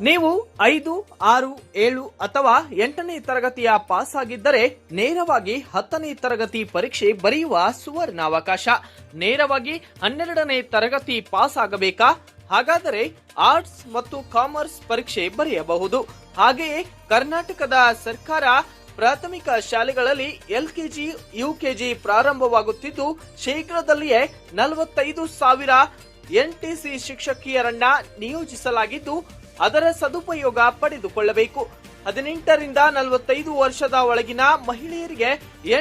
ನೀವು 5, 6, 7 ಅಥವಾ 8ನೇ ತರಗತಿಯ ಪಾಸ್ ಆಗಿದ್ದರೆ ನೇರವಾಗಿ 10ನೇ ತರಗತಿ ಪರೀಕ್ಷೆ ಬರೆಯುವ ಸುವರ್ಣಾವಕಾಶ. ನೇರವಾಗಿ 12ನೇ ತರಗತಿ ಪಾಸ್ ಆಗಬೇಕಾ? ಹಾಗಾದರೆ ಆರ್ಟ್ಸ್ ಮತ್ತು ಕಾಮರ್ಸ್ ಪರೀಕ್ಷೆ ಬರೆಯಬಹುದು. ಹಾಗೆಯೇ ಕರ್ನಾಟಕದ ಸರ್ಕಾರ ಪ್ರಾಥಮಿಕ ಶಾಲೆಗಳಲ್ಲಿ LKG, UKG ಪ್ರಾರಂಭವಾಗುತ್ತಿದ್ದು ಶೀಘ್ರದಲ್ಲಿಯೇ 45,000 NTC ಶಿಕ್ಷಕಿಯರನ್ನ ನಿಯೋಜಿಸಲಾಗಿದ್ದು ಅದರ ಸದುಪಯೋಗ ಪಡೆದುಕೊಳ್ಳಬೇಕು. 18ರಿಂದ 45 ವರ್ಷದ ಒಳಗಿನ ಮಹಿಳೆಯರಿಗೆ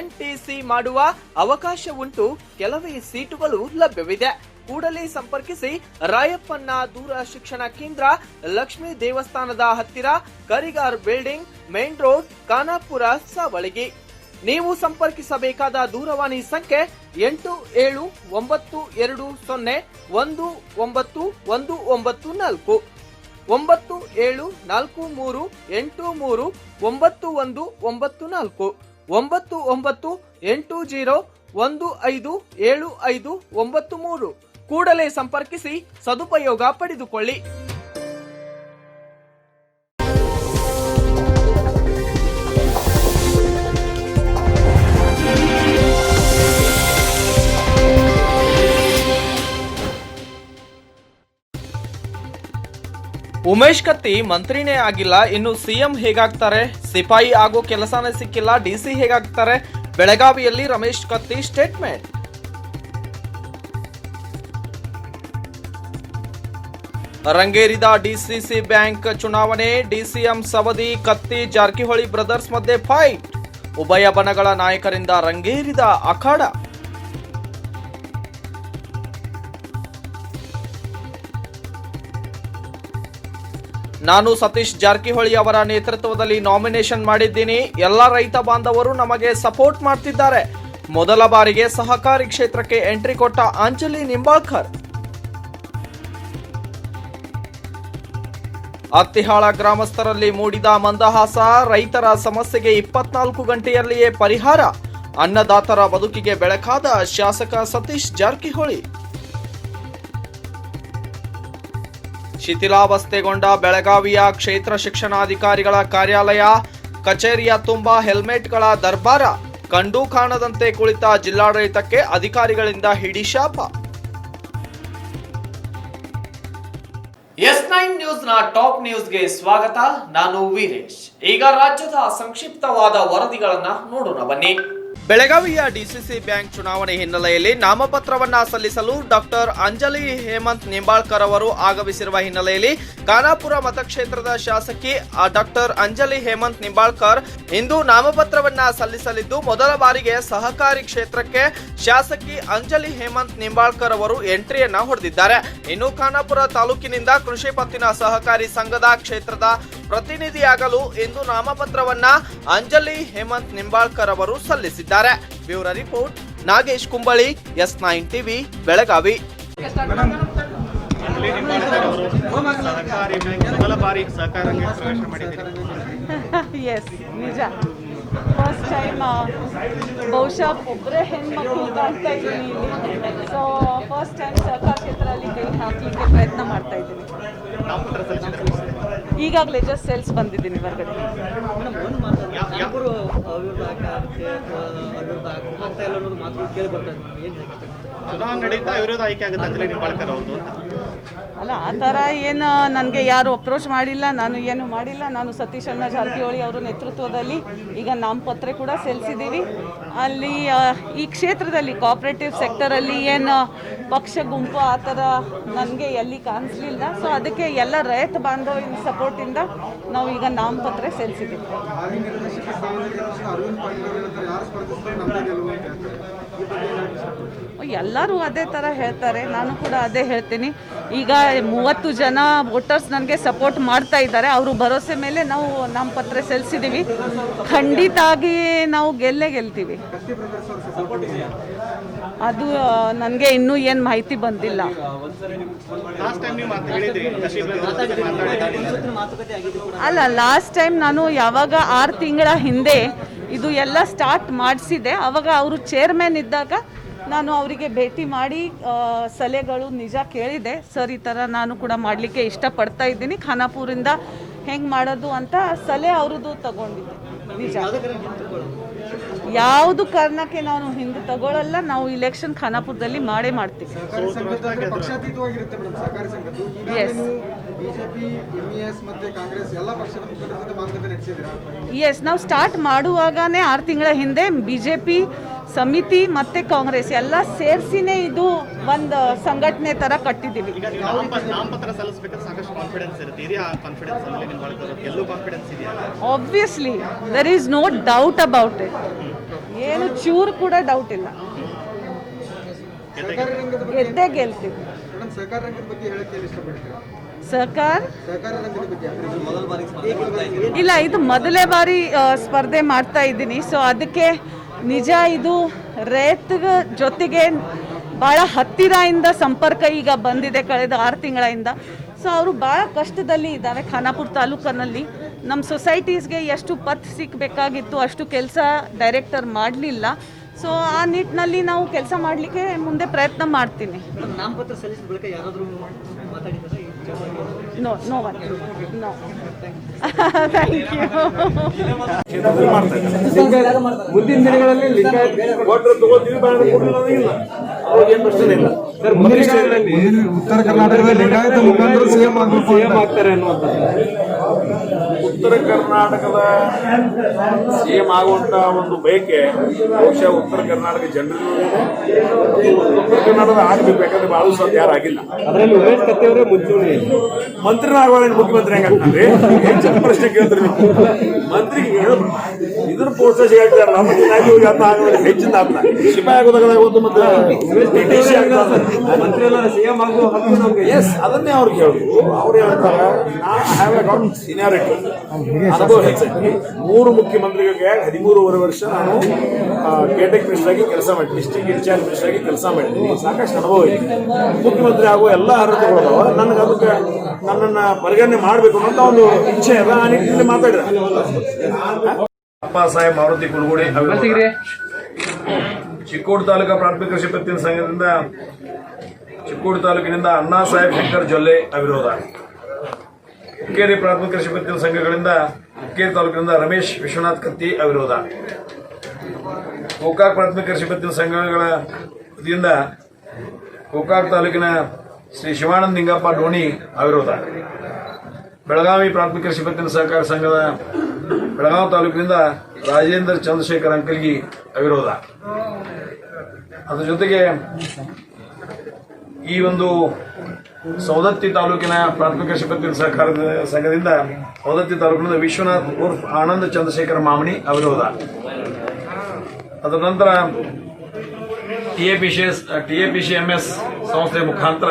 NTC ಮಾಡುವ ಅವಕಾಶ ಉಂಟು. ಕೆಲವೇ ಸೀಟುಗಳು ಲಭ್ಯವಿದೆ. ಕೂಡಲೇ ಸಂಪರ್ಕಿಸಿ. ರಾಯಪ್ಪನ ದೂರ ಶಿಕ್ಷಣ ಕೇಂದ್ರ, ಲಕ್ಷ್ಮೀ ದೇವಸ್ಥಾನದ ಹತ್ತಿರ, Karigar building, main road, Khanapur, Savalagi. ನೀವು ಸಂಪರ್ಕಿಸಬೇಕಾದ ದೂರವಾಣಿ ಸಂಖ್ಯೆ 8720191194 9743839194 9980157593. ಕೂಡಲೇ ಸಂಪರ್ಕಿಸಿ, ಸದುಪಯೋಗ ಪಡೆದುಕೊಳ್ಳಿ. ಉಮೇಶ್ ಕತ್ತಿ ಮಂತ್ರಿನೇ ಆಗಿಲ್ಲ, ಇನ್ನು ಸಿಎಂ ಹೇಗಾಗ್ತಾರೆ? ಸಿಪಾಯಿ ಆಗೋ ಕೆಲಸನೇ ಸಿಕ್ಕಿಲ್ಲ, DC ಹೇಗಾಗ್ತಾರೆ? ಬೆಳಗಾವಿಯಲ್ಲಿ ರಮೇಶ್ ಕತ್ತಿ ಸ್ಟೇಟ್ಮೆಂಟ್. ರಂಗೇರಿದ DCC ಬ್ಯಾಂಕ್ ಚುನಾವಣೆ. DCM ಸವದಿ, ಕತ್ತಿ, ಜಾರಕಿಹೊಳಿ ಬ್ರದರ್ಸ್ ಮಧ್ಯೆ ಫೈಟ್. ಉಭಯ ಬಣಗಳ ನಾಯಕರಿಂದ ರಂಗೇರಿದ ಅಖಾಡ. ನಾನು ಸತೀಶ್ ಜಾರಕಿಹೊಳಿ ಅವರ ನೇತೃತ್ವದಲ್ಲಿ ನಾಮಿನೇಷನ್ ಮಾಡಿದ್ದೀನಿ. ಎಲ್ಲ ರೈತ ಬಾಂಧವರು ನಮಗೆ ಸಪೋರ್ಟ್ ಮಾಡ್ತಿದ್ದಾರೆ. ಮೊದಲ ಬಾರಿಗೆ ಸಹಕಾರಿ ಕ್ಷೇತ್ರಕ್ಕೆ ಎಂಟ್ರಿ ಕೊಟ್ಟ ಅಂಜಲಿ ನಿಂಬಾಳ್ಕರ್. ಅತ್ತಿಹಾಳ ಗ್ರಾಮಸ್ಥರಲ್ಲಿ ಮೂಡಿದ ಮಂದಹಾಸ. ರೈತರ ಸಮಸ್ಯೆಗೆ 24 ಗಂಟೆಯಲ್ಲಿಯೇ ಪರಿಹಾರ. ಅನ್ನದಾತರ ಬದುಕಿಗೆ ಬೆಳಕಾದ ಶಾಸಕ ಸತೀಶ್ ಜಾರಕಿಹೊಳಿ. ಶಿಥಿಲಾವಸ್ಥೆಗೊಂಡ ಬೆಳಗಾವಿಯ ಕ್ಷೇತ್ರ ಶಿಕ್ಷಣಾಧಿಕಾರಿಗಳ ಕಾರ್ಯಾಲಯ, ಕಚೇರಿಯ ತುಂಬ ಹೆಲ್ಮೆಟ್ಗಳ ದರ್ಬಾರ. ಕಂಡು ಕಾಣದಂತೆ ಕುಳಿತ ಜಿಲ್ಲಾಡಳಿತಕ್ಕೆ ಅಧಿಕಾರಿಗಳಿಂದ ಹಿಡಿಶಾಪ. S9 ನ್ಯೂಸ್ನ ಟಾಪ್ ನ್ಯೂಸ್ಗೆ ಸ್ವಾಗತ. ನಾನು ವೀರೇಶ್. ಈಗ ರಾಜ್ಯದ ಸಂಕ್ಷಿಪ್ತವಾದ ವರದಿಗಳನ್ನ ನೋಡೋಣ ಬನ್ನಿ. ಬೆಳಗಾವಿಯ DCC ಬ್ಯಾಂಕ್ ಚುನಾವಣೆ ಹಿನ್ನೆಲೆಯಲ್ಲಿ ನಾಮಪತ್ರವನ್ನ ಸಲ್ಲಿಸಲು ಡಾಕ್ಟರ್ ಅಂಜಲಿ ಹೇಮಂತ್ ನಿಂಬಾಳ್ಕರ್ ಅವರು ಆಗಮಿಸಿರುವ ಹಿನ್ನೆಲೆಯಲ್ಲಿ ಖಾನಾಪುರ ಮತಕ್ಷೇತ್ರದ ಶಾಸಕಿ ಡಾಕ್ಟರ್ ಅಂಜಲಿ ಹೇಮಂತ್ ನಿಂಬಾಳ್ಕರ್ ಇಂದು ನಾಮಪತ್ರವನ್ನ ಸಲ್ಲಿಸಲಿದ್ದು ಮೊದಲ ಬಾರಿಗೆ ಸಹಕಾರಿ ಕ್ಷೇತ್ರಕ್ಕೆ ಶಾಸಕಿ ಅಂಜಲಿ ಹೇಮಂತ್ ನಿಂಬಾಳ್ಕರ್ ಅವರು ಎಂಟ್ರಿಯನ್ನ ಹೊಡೆದಿದ್ದಾರೆ. ಇನ್ನು ಖಾನಾಪುರ ತಾಲೂಕಿನಿಂದ ಕೃಷಿ ಪತ್ತಿನ ಸಹಕಾರಿ ಸಂಘದ ಕ್ಷೇತ್ರದ ಪ್ರತಿನಿಧಿಯಾಗಲು ಇಂದು ನಾಮಪತ್ರವನ್ನ ಅಂಜಲಿ ಹೇಮಂತ್ ನಿಂಬಾಳ್ಕರ್ ಅವರು ಸಲ್ಲಿಸಿದ್ದಾರೆ. Bureau report Nagesh Kumbali, S9 TV, Belagavi. Yes, ನಿಜ. ಫಸ್ಟ್ ಟೈಮ್ ಬಹುಶಃ ಒಬ್ಬರೇ ಹೆಣ್ಮಕ್ಳು ಕಾಣ್ತಾ ಇದ್ದೀನಿ ಇಲ್ಲಿ. ಸೊ ಫಸ್ಟ್ ಟೈಮ್ ಸಹಕಾರ ಕ್ಷೇತ್ರದಲ್ಲಿ ಕೈ ಹಾಕಲಿಕ್ಕೆ ಪ್ರಯತ್ನ ಮಾಡ್ತಾ ಇದ್ದೀನಿ. ಈಗಾಗಲೇ ಜಸ್ಟ್ ಸೇಲ್ಸ್ ಬಂದಿದ್ದೀನಿ ಹೊರಗಡೆ. ಅಲ್ಲ, ಆ ಥರ ಏನು ನನಗೆ ಯಾರು ಅಪ್ರೋಚ್ ಮಾಡಿಲ್ಲ, ನಾನು ಏನು ಮಾಡಿಲ್ಲ. ನಾನು ಸತೀಶ್ ಅಣ್ಣ ಜಾರಕಿಹೊಳಿ ಅವರ ನೇತೃತ್ವದಲ್ಲಿ ಈಗ ನಾಮಪತ್ರ ಕೂಡ ಸಲ್ಲಿಸಿದ್ದೀವಿ. ಅಲ್ಲಿ ಈ ಕ್ಷೇತ್ರದಲ್ಲಿ ಕೋಆಪರೇಟಿವ್ ಸೆಕ್ಟರಲ್ಲಿ ಏನು ಪಕ್ಷ ಗುಂಪು ಆ ಥರ ನನಗೆ ಎಲ್ಲಿ ಕಾಣಿಸ್ಲಿಲ್ಲ. ಸೊ ಅದಕ್ಕೆ ಎಲ್ಲ ರೈತ ಬಾಂಧವಿನ ಸಪೋರ್ಟಿಂದ ನಾವು ಈಗ ನಾಮಪತ್ರ ಸಲ್ಲಿಸಿದ್ದೀವಿ. ಎಲ್ಲರೂ ಅದೇ ಥರ ಹೇಳ್ತಾರೆ, ನಾನು ಕೂಡ ಅದೇ ಹೇಳ್ತೀನಿ. ಈಗ 30 ಜನ ವೋಟರ್ಸ್ ನನಗೆ ಸಪೋರ್ಟ್ ಮಾಡ್ತಾ ಇದ್ದಾರೆ. ಅವರು ಭರವಸೆ ಮೇಲೆ ನಾವು ನಾಮಪತ್ರ ಸಲ್ಲಿಸಿದ್ದೀವಿ. ಖಂಡಿತ ಆಗಿ ನಾವು ಗೆಲ್ತೀವಿ. ಅದು ನನಗೆ ಇನ್ನೂ ಏನು ಮಾಹಿತಿ ಬಂದಿಲ್ಲ. ಅಲ್ಲ, ಲಾಸ್ಟ್ ಟೈಮ್ ನಾನು ಯಾವಾಗ 6 ತಿಂಗಳ ಹಿಂದೆ ಇದು ಎಲ್ಲ ಸ್ಟಾರ್ಟ್ ಮಾಡಿಸಿದೆ, ಆವಾಗ ಅವರು ಚೇರ್ಮನ್ ಇದ್ದಾಗ ನಾನು ಅವರಿಗೆ ಭೇಟಿ ಮಾಡಿ ಸಲಹೆಗಳು ನಿಜ ಕೇಳಿದೆ. ಸರ್, ಈ ಥರ ನಾನು ಕೂಡ ಮಾಡಲಿಕ್ಕೆ ಇಷ್ಟಪಡ್ತಾ ಇದ್ದೀನಿ, ಖಾನಾಪುರಿಂದ ಹೆಂಗೆ ಮಾಡೋದು ಅಂತ ಸಲಹೆ ಅವ್ರದ್ದು ತಗೊಂಡಿದ್ದೆ. ನಿಜ, ಯಾವುದು ಕಾರಣಕ್ಕೆ ನಾನು ಹಿಂದೆ ತಗೊಳ್ಳಲ್ಲ. ನಾವು ಇಲೆಕ್ಷನ್ ಖಾನಾಪುರದಲ್ಲಿ ಮಾಡೇ ಮಾಡ್ತೀವಿ. ಎಸ್, ನಾವು ಸ್ಟಾರ್ಟ್ ಮಾಡುವಾಗನೇ 6 ತಿಂಗಳ ಹಿಂದೆ BJP ಸಮಿತಿ ಮತ್ತು ಕಾಂಗ್ರೆಸ್ ಎಲ್ಲ ಸೇರಿಸಿನೇ ಇದು ಒಂದು ಸಂಘಟನೆ ಥರ ಕಟ್ಟಿದ್ದೀವಿ. Obviously there is no doubt about it. ಏನು ಚೂರು ಕೂಡ ಡೌಟ್ ಇಲ್ಲ, ಗೆದ್ದೇ ಗೆಲ್ತೀವಿ. ಸಹಕಾರ ಇಲ್ಲ, ಇದು ಮೊದಲೇ ಬಾರಿ ಸ್ಪರ್ಧೆ ಮಾಡ್ತಾ ಇದ್ದೀನಿ. ಸೊ ಅದಕ್ಕೆ ನಿಜ ಇದು ರೈತರ ಜೊತೆಗೆ ಭಾಳ ಹತ್ತಿರದಿಂದ ಸಂಪರ್ಕ ಈಗ ಬಂದಿದೆ ಕಳೆದ 6 ತಿಂಗಳಿಂದ. ಸೊ ಅವರು ಭಾಳ ಕಷ್ಟದಲ್ಲಿ ಇದ್ದಾರೆ. ಖಾನಾಪುರ ತಾಲೂಕಿನಲ್ಲಿ ನಮ್ಮ ಸೊಸೈಟೀಸ್ಗೆ ಎಷ್ಟು ಪತ್ ಸಿಕ್ಕಬೇಕಾಗಿತ್ತು ಅಷ್ಟು ಕೆಲಸ ಡೈರೆಕ್ಟರ್ ಮಾಡಲಿಲ್ಲ. ಸೊ ಆ ನಿಟ್ಟಿನಲ್ಲಿ ನಾವು ಕೆಲಸ ಮಾಡಲಿಕ್ಕೆ ಮುಂದೆ ಪ್ರಯತ್ನ ಮಾಡ್ತೀನಿ. ನಾಮಪತ್ರ ಸಲ್ಲಿಸಿದ ಬಳಿಕ ಯಾರಾದರೂ ಮಾತಾಡಿದ್ದಾರೆ? No one. No, thank you. ಮುಂದಿನ ದಿನಗಳಲ್ಲಿ ಉತ್ತರ ಕರ್ನಾಟಕದ ಲಿಂಗಾಯತ ಮುಖಂಡರು ಸಿಎಂ ಆಗ್ತಾರೆ ಅನ್ನುವಂಥದ್ದು. ಉತ್ತರ ಕರ್ನಾಟಕದ ಸಿಎಂ ಆಗುವಂತ ಒಂದು ಬಯಕೆ ಬಹುಶಃ ಉತ್ತರ ಕರ್ನಾಟಕ ಜನರಿಗೂ ಉತ್ತರ ಕರ್ನಾಟಕದ ಆಗಬೇಕು. ಯಾಕಂದ್ರೆ ಬಹಳ ಸಾಧ್ಯ ಯಾರಾಗಿಲ್ಲ. ಅದರಲ್ಲಿ ಉಮೇಶ್ ಕತ್ತಿ ಮುಂಚೂಣಿ ಮಂತ್ರಿನಾಗುವಾಗ ಮುಖ್ಯಮಂತ್ರಿ ಹೆಂಗಾಗ್ತಾನ್ರಿ? ಹೆಚ್ಚಿನ ಪ್ರಶ್ನೆ ಕೇಳ್ತಾರೆ ನೀವು. ಮಂತ್ರಿಗೆ ಇದನ್ನ ಪ್ರೋತ್ಸಾಹ ಹೇಳ್ತಾರೆ. ಹೆಚ್ಚಿನ ಆತ್ಮ ಶಿಪಾಯಿ ಆಗೋದಾಗ ಒಂದು ಮತ್ತೆ ಮಂತ್ರಿ ಎಲ್ಲ ಸಿಎಂ ಆಗುವ ಹಕ್ಕು ನಮ್ಗೆ. ಎಸ್, ಅದನ್ನೇ ಅವ್ರಿಗೆ ಹೇಳುದು. ಅವ್ರು ಹೇಳ್ತಾರೆ, ನಾನು ಹ್ಯಾವ್ ಎ ಗಾಟ್ ಸೀನಿಯಾರಿಟಿ, ಅನುಭವ ಹೆಚ್ಚಾಗಿ 3 ಮುಖ್ಯಮಂತ್ರಿಗಳಿಗೆ 13.5 ವರ್ಷ ನಾನು ಕೇಟೆಕ್ ಮಿನಿಸ್ಟರ್ ಆಗಿ ಕೆಲಸ ಮಾಡಿ, ಡಿಸ್ಟ್ರಿಕ್ಟ್ ಇನ್ಚಾರ್ಜ್ ಮಿನಿಸ್ಟರ್ ಆಗಿ ಕೆಲಸ ಮಾಡಿದ್ದೀನಿ. ಸಾಕಷ್ಟು ಅನುಭವ ಇದೆ. ಮುಖ್ಯಮಂತ್ರಿ ಆಗುವ ಎಲ್ಲ ಅರ್ಹತೆಗಳು ನನಗೆ ಅದಕ್ಕೆ ನನ್ನನ್ನು ಪರಿಗಣನೆ ಮಾಡಬೇಕು ಅನ್ನೋ ಒಂದು ಇಚ್ಛೆ ಅದ. ಆ ನಿಟ್ಟಿನಲ್ಲಿ ಮಾತಾಡಿದ ಅಪ್ಪ ಸಾಹೇಬ್ ಮಾರುತಿ ಕುಲಗುಡಿ ಚಿಕ್ಕೋಡಿ ತಾಲೂಕಾ ಪ್ರಾಥಮಿಕ ಕೃಷಿ ಪತ್ತಿನ ಸಂಘದಿಂದ, ಚಿಕ್ಕೋಡಿ ತಾಲೂಕಿನಿಂದ ಅಣ್ಣಾ ಸಾಹೇಬ್ ಶಂಕರ್ ಜೊಲ್ಲೆ ಅವಿರೋಧ, ಹುಕ್ಕೇರಿ ಪ್ರಾಥಮಿಕ ಕೃಷಿ ಪತ್ತಿನ ಸಂಘಗಳಿಂದ ಹುಕ್ಕೇರಿ ತಾಲೂಕಿನಿಂದ ರಮೇಶ್ ವಿಶ್ವನಾಥ್ ಕತ್ತಿ ಅವಿರೋಧ, ಗೋಕಾಕ್ ಪ್ರಾಥಮಿಕ ಕೃಷಿ ಪತ್ತಿನ ಸಂಘಗಳ ವತಿಯಿಂದ ಗೋಕಾಕ್ ತಾಲೂಕಿನ ಶ್ರೀ ಶಿವಾನಂದ ನಿಂಗಪ್ಪ ಡೋಣಿ ಅವಿರೋಧ, ಬೆಳಗಾವಿ ಪ್ರಾಥಮಿಕ ಕೃಷಿ ಪತ್ತಿನ ಸಹಕಾರ ಸಂಘದ ಬೆಳಗಾವಿ ತಾಲೂಕಿನಿಂದ ರಾಜೇಂದ್ರ ಚಂದ್ರಶೇಖರ್ ಅಂಕಲ್ಗಿ ಅವಿರೋಧ. ಅದರ ಜೊತೆಗೆ ಈ ಒಂದು ಸೌದತ್ತಿ ತಾಲೂಕಿನ ಪ್ರಾಥಮಿಕ ಕೃಷಿ ಪತ್ತಿನ ಸಹಕಾರ ಸಂಘದಿಂದ ಸೌದತ್ತಿ ತಾಲೂಕಿನಿಂದ ವಿಶ್ವನಾಥ್ ಉರ್ಫ್ ಆನಂದ್ ಚಂದ್ರಶೇಖರ್ ಮಾಮಣಿ ಅವಿರೋಧ. ಅದರ ನಂತರ TAPCMS ಸಂಸ್ಥೆ ಮುಖಾಂತರ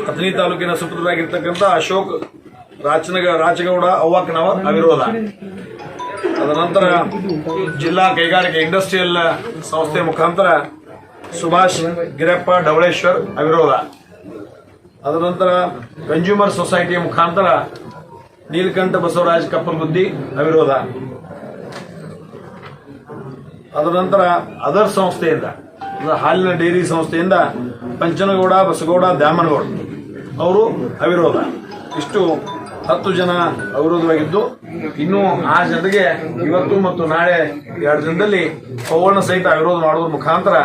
ಅಥಣಿ ತಾಲೂಕಿನ ಸುಪುತ್ರರಾಗಿರ್ತಕ್ಕಂಥ ಅಶೋಕ್ ರಾಚಗೌಡ ಅವ್ವಕ್ಕನವರ್ ಅವಿರೋಧ. ಅದರ ನಂತರ ಜಿಲ್ಲಾ ಕೈಗಾರಿಕೆ ಇಂಡಸ್ಟ್ರಿಯಲ್ ಸಂಸ್ಥೆ ಮುಖಾಂತರ ಸುಭಾಷ್ ಗಿರಪ್ಪ ಢವಳೇಶ್ವರ್ ಅವಿರೋಧ. ಅದರ ನಂತರ ಕನ್ಸ್ಯೂಮರ್ ಸೊಸೈಟಿಯ ಮುಖಾಂತರ ನೀಲಕಂಠ ಬಸವರಾಜ್ ಕಪ್ಪಲಗುದ್ದಿ ಅವಿರೋಧ. ಅದರ ನಂತರ ಅದರ್ ಸಂಸ್ಥೆಯಿಂದ, ಹಾಲಿನ ಡೈರಿ ಸಂಸ್ಥೆಯಿಂದ ಪಂಚನಗೌಡ ಬಸಗೌಡ ದ್ಯಾಮನಗೌಡ ಅವರು ಅವಿರೋಧ. ಇಷ್ಟು 10 ಜನ ಅವಿರೋಧವಾಗಿದ್ದು, ಇನ್ನು ಆ ಜನರಿಗೆ ಇವತ್ತು ಮತ್ತು ನಾಳೆ 2 ದಿನದಲ್ಲಿ ಪೌರ್ಣ ಸಹಿತ ಅವಿರೋಧ ಮಾಡುವುದರ ಮುಖಾಂತರ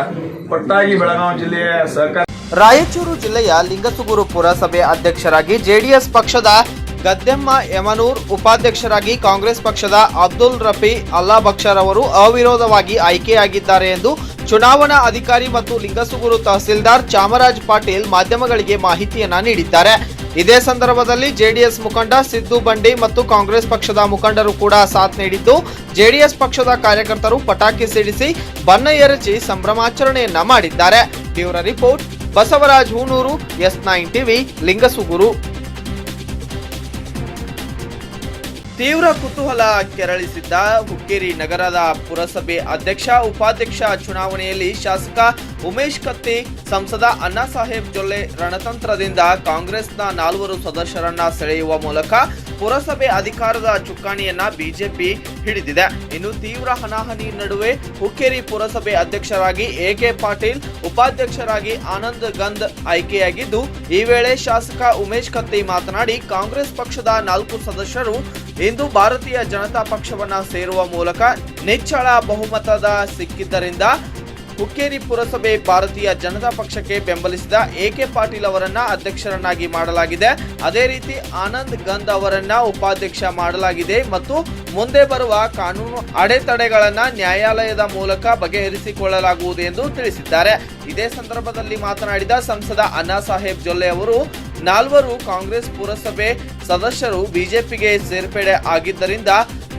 ಪಟ್ಟಾಗಿ ಬೆಳಗಾವಿ ಜಿಲ್ಲೆಯ ಸಹಕಾರ. ರಾಯಚೂರು ಜಿಲ್ಲೆಯ ಲಿಂಗಸುಗೂರು ಪುರಸಭೆ ಅಧ್ಯಕ್ಷರಾಗಿ ಜೆಡಿಎಸ್ ಪಕ್ಷದ ಗದ್ದೆಮ್ಮ ಯಮನೂರ್, ಉಪಾಧ್ಯಕ್ಷರಾಗಿ ಕಾಂಗ್ರೆಸ್ ಪಕ್ಷದ ಅಬ್ದುಲ್ ರಫಿ ಅಲ್ಲಾ ಬಕ್ಷರ್ ಅವರು ಅವಿರೋಧವಾಗಿ ಆಯ್ಕೆಯಾಗಿದ್ದಾರೆ ಎಂದು ಚುನಾವಣಾ ಅಧಿಕಾರಿ ಮತ್ತು ಲಿಂಗಸುಗೂರು ತಹಸೀಲ್ದಾರ್ ಚಾಮರಾಜ್ ಪಾಟೀಲ್ ಮಾಧ್ಯಮಗಳಿಗೆ ಮಾಹಿತಿಯನ್ನ ನೀಡಿದ್ದಾರೆ. ಇದೇ ಸಂದರ್ಭದಲ್ಲಿ ಜೆಡಿಎಸ್ ಮುಖಂಡ ಸಿದ್ದು ಬಂಡಿ ಮತ್ತು ಕಾಂಗ್ರೆಸ್ ಪಕ್ಷದ ಮುಖಂಡರು ಕೂಡ ಸಾಥ್ ನೀಡಿದ್ದು, ಜೆಡಿಎಸ್ ಪಕ್ಷದ ಕಾರ್ಯಕರ್ತರು ಪಟಾಕಿ ಸಿಡಿಸಿ ಬಣ್ಣ ಎರಚಿ ಸಂಭ್ರಮಾಚರಣೆಯನ್ನ ಮಾಡಿದ್ದಾರೆ. Bureau report, Basavaraj Hunur, S9 TV, Lingasugur. ತೀವ್ರ ಕುತೂಹಲ ಕೆರಳಿಸಿದ್ದ ಹುಕ್ಕೇರಿ ನಗರದ ಪುರಸಭೆ ಅಧ್ಯಕ್ಷ ಉಪಾಧ್ಯಕ್ಷ ಚುನಾವಣೆಯಲ್ಲಿ ಶಾಸಕ ಉಮೇಶ್ ಕತ್ತಿ, ಸಂಸದ ಅಣ್ಣಾಸಾಹೇಬ್ ಜೊಲ್ಲೆ ರಣತಂತ್ರದಿಂದ ಕಾಂಗ್ರೆಸ್ನ 4 ಸದಸ್ಯರನ್ನ ಸೆಳೆಯುವ ಮೂಲಕ ಪುರಸಭೆ ಅಧಿಕಾರದ ಚುಕ್ಕಾಣಿಯನ್ನ ಬಿಜೆಪಿ ಹಿಡಿದಿದೆ. ಇನ್ನು ತೀವ್ರ ಹಣಾಹಣಿ ನಡುವೆ ಹುಕ್ಕೇರಿ ಪುರಸಭೆ ಅಧ್ಯಕ್ಷರಾಗಿ ಎಕೆ ಪಾಟೀಲ್, ಉಪಾಧ್ಯಕ್ಷರಾಗಿ ಆನಂದ್ ಗಂದ್ ಆಯ್ಕೆಯಾಗಿದ್ದು, ಈ ವೇಳೆ ಶಾಸಕ ಉಮೇಶ್ ಕತ್ತಿ ಮಾತನಾಡಿ, ಕಾಂಗ್ರೆಸ್ ಪಕ್ಷದ 4 ಸದಸ್ಯರು ಇಂದು ಭಾರತೀಯ ಜನತಾ ಪಕ್ಷವನ್ನ ಸೇರುವ ಮೂಲಕ ನಿಚ್ಚಳ ಬಹುಮತದ ಸಿಕ್ಕಿದ್ದರಿಂದ ಹುಕ್ಕೇರಿ ಪುರಸಭೆ ಭಾರತೀಯ ಜನತಾ ಪಕ್ಷಕ್ಕೆ ಬೆಂಬಲಿಸಿದ ಎಕೆ ಪಾಟೀಲ್ ಅವರನ್ನ ಅಧ್ಯಕ್ಷರನ್ನಾಗಿ ಮಾಡಲಾಗಿದೆ. ಅದೇ ರೀತಿ ಆನಂದ್ ಗಂದ್ ಅವರನ್ನ ಉಪಾಧ್ಯಕ್ಷ ಮಾಡಲಾಗಿದೆ ಮತ್ತು ಮುಂದೆ ಬರುವ ಕಾನೂನು ಅಡೆತಡೆಗಳನ್ನ ನ್ಯಾಯಾಲಯದ ಮೂಲಕ ಬಗೆಹರಿಸಿಕೊಳ್ಳಲಾಗುವುದು ಎಂದು ತಿಳಿಸಿದ್ದಾರೆ. ಇದೇ ಸಂದರ್ಭದಲ್ಲಿ ಮಾತನಾಡಿದ ಸಂಸದ ಅಣ್ಣಾ ಸಾಹೇಬ್ ಜೊಲ್ಲೆ ಅವರು, 4 ಕಾಂಗ್ರೆಸ್ ಪುರಸಭೆ ಸದಸ್ಯರು ಬಿಜೆಪಿಗೆ ಸೇರ್ಪಡೆ ಆಗಿದ್ದರಿಂದ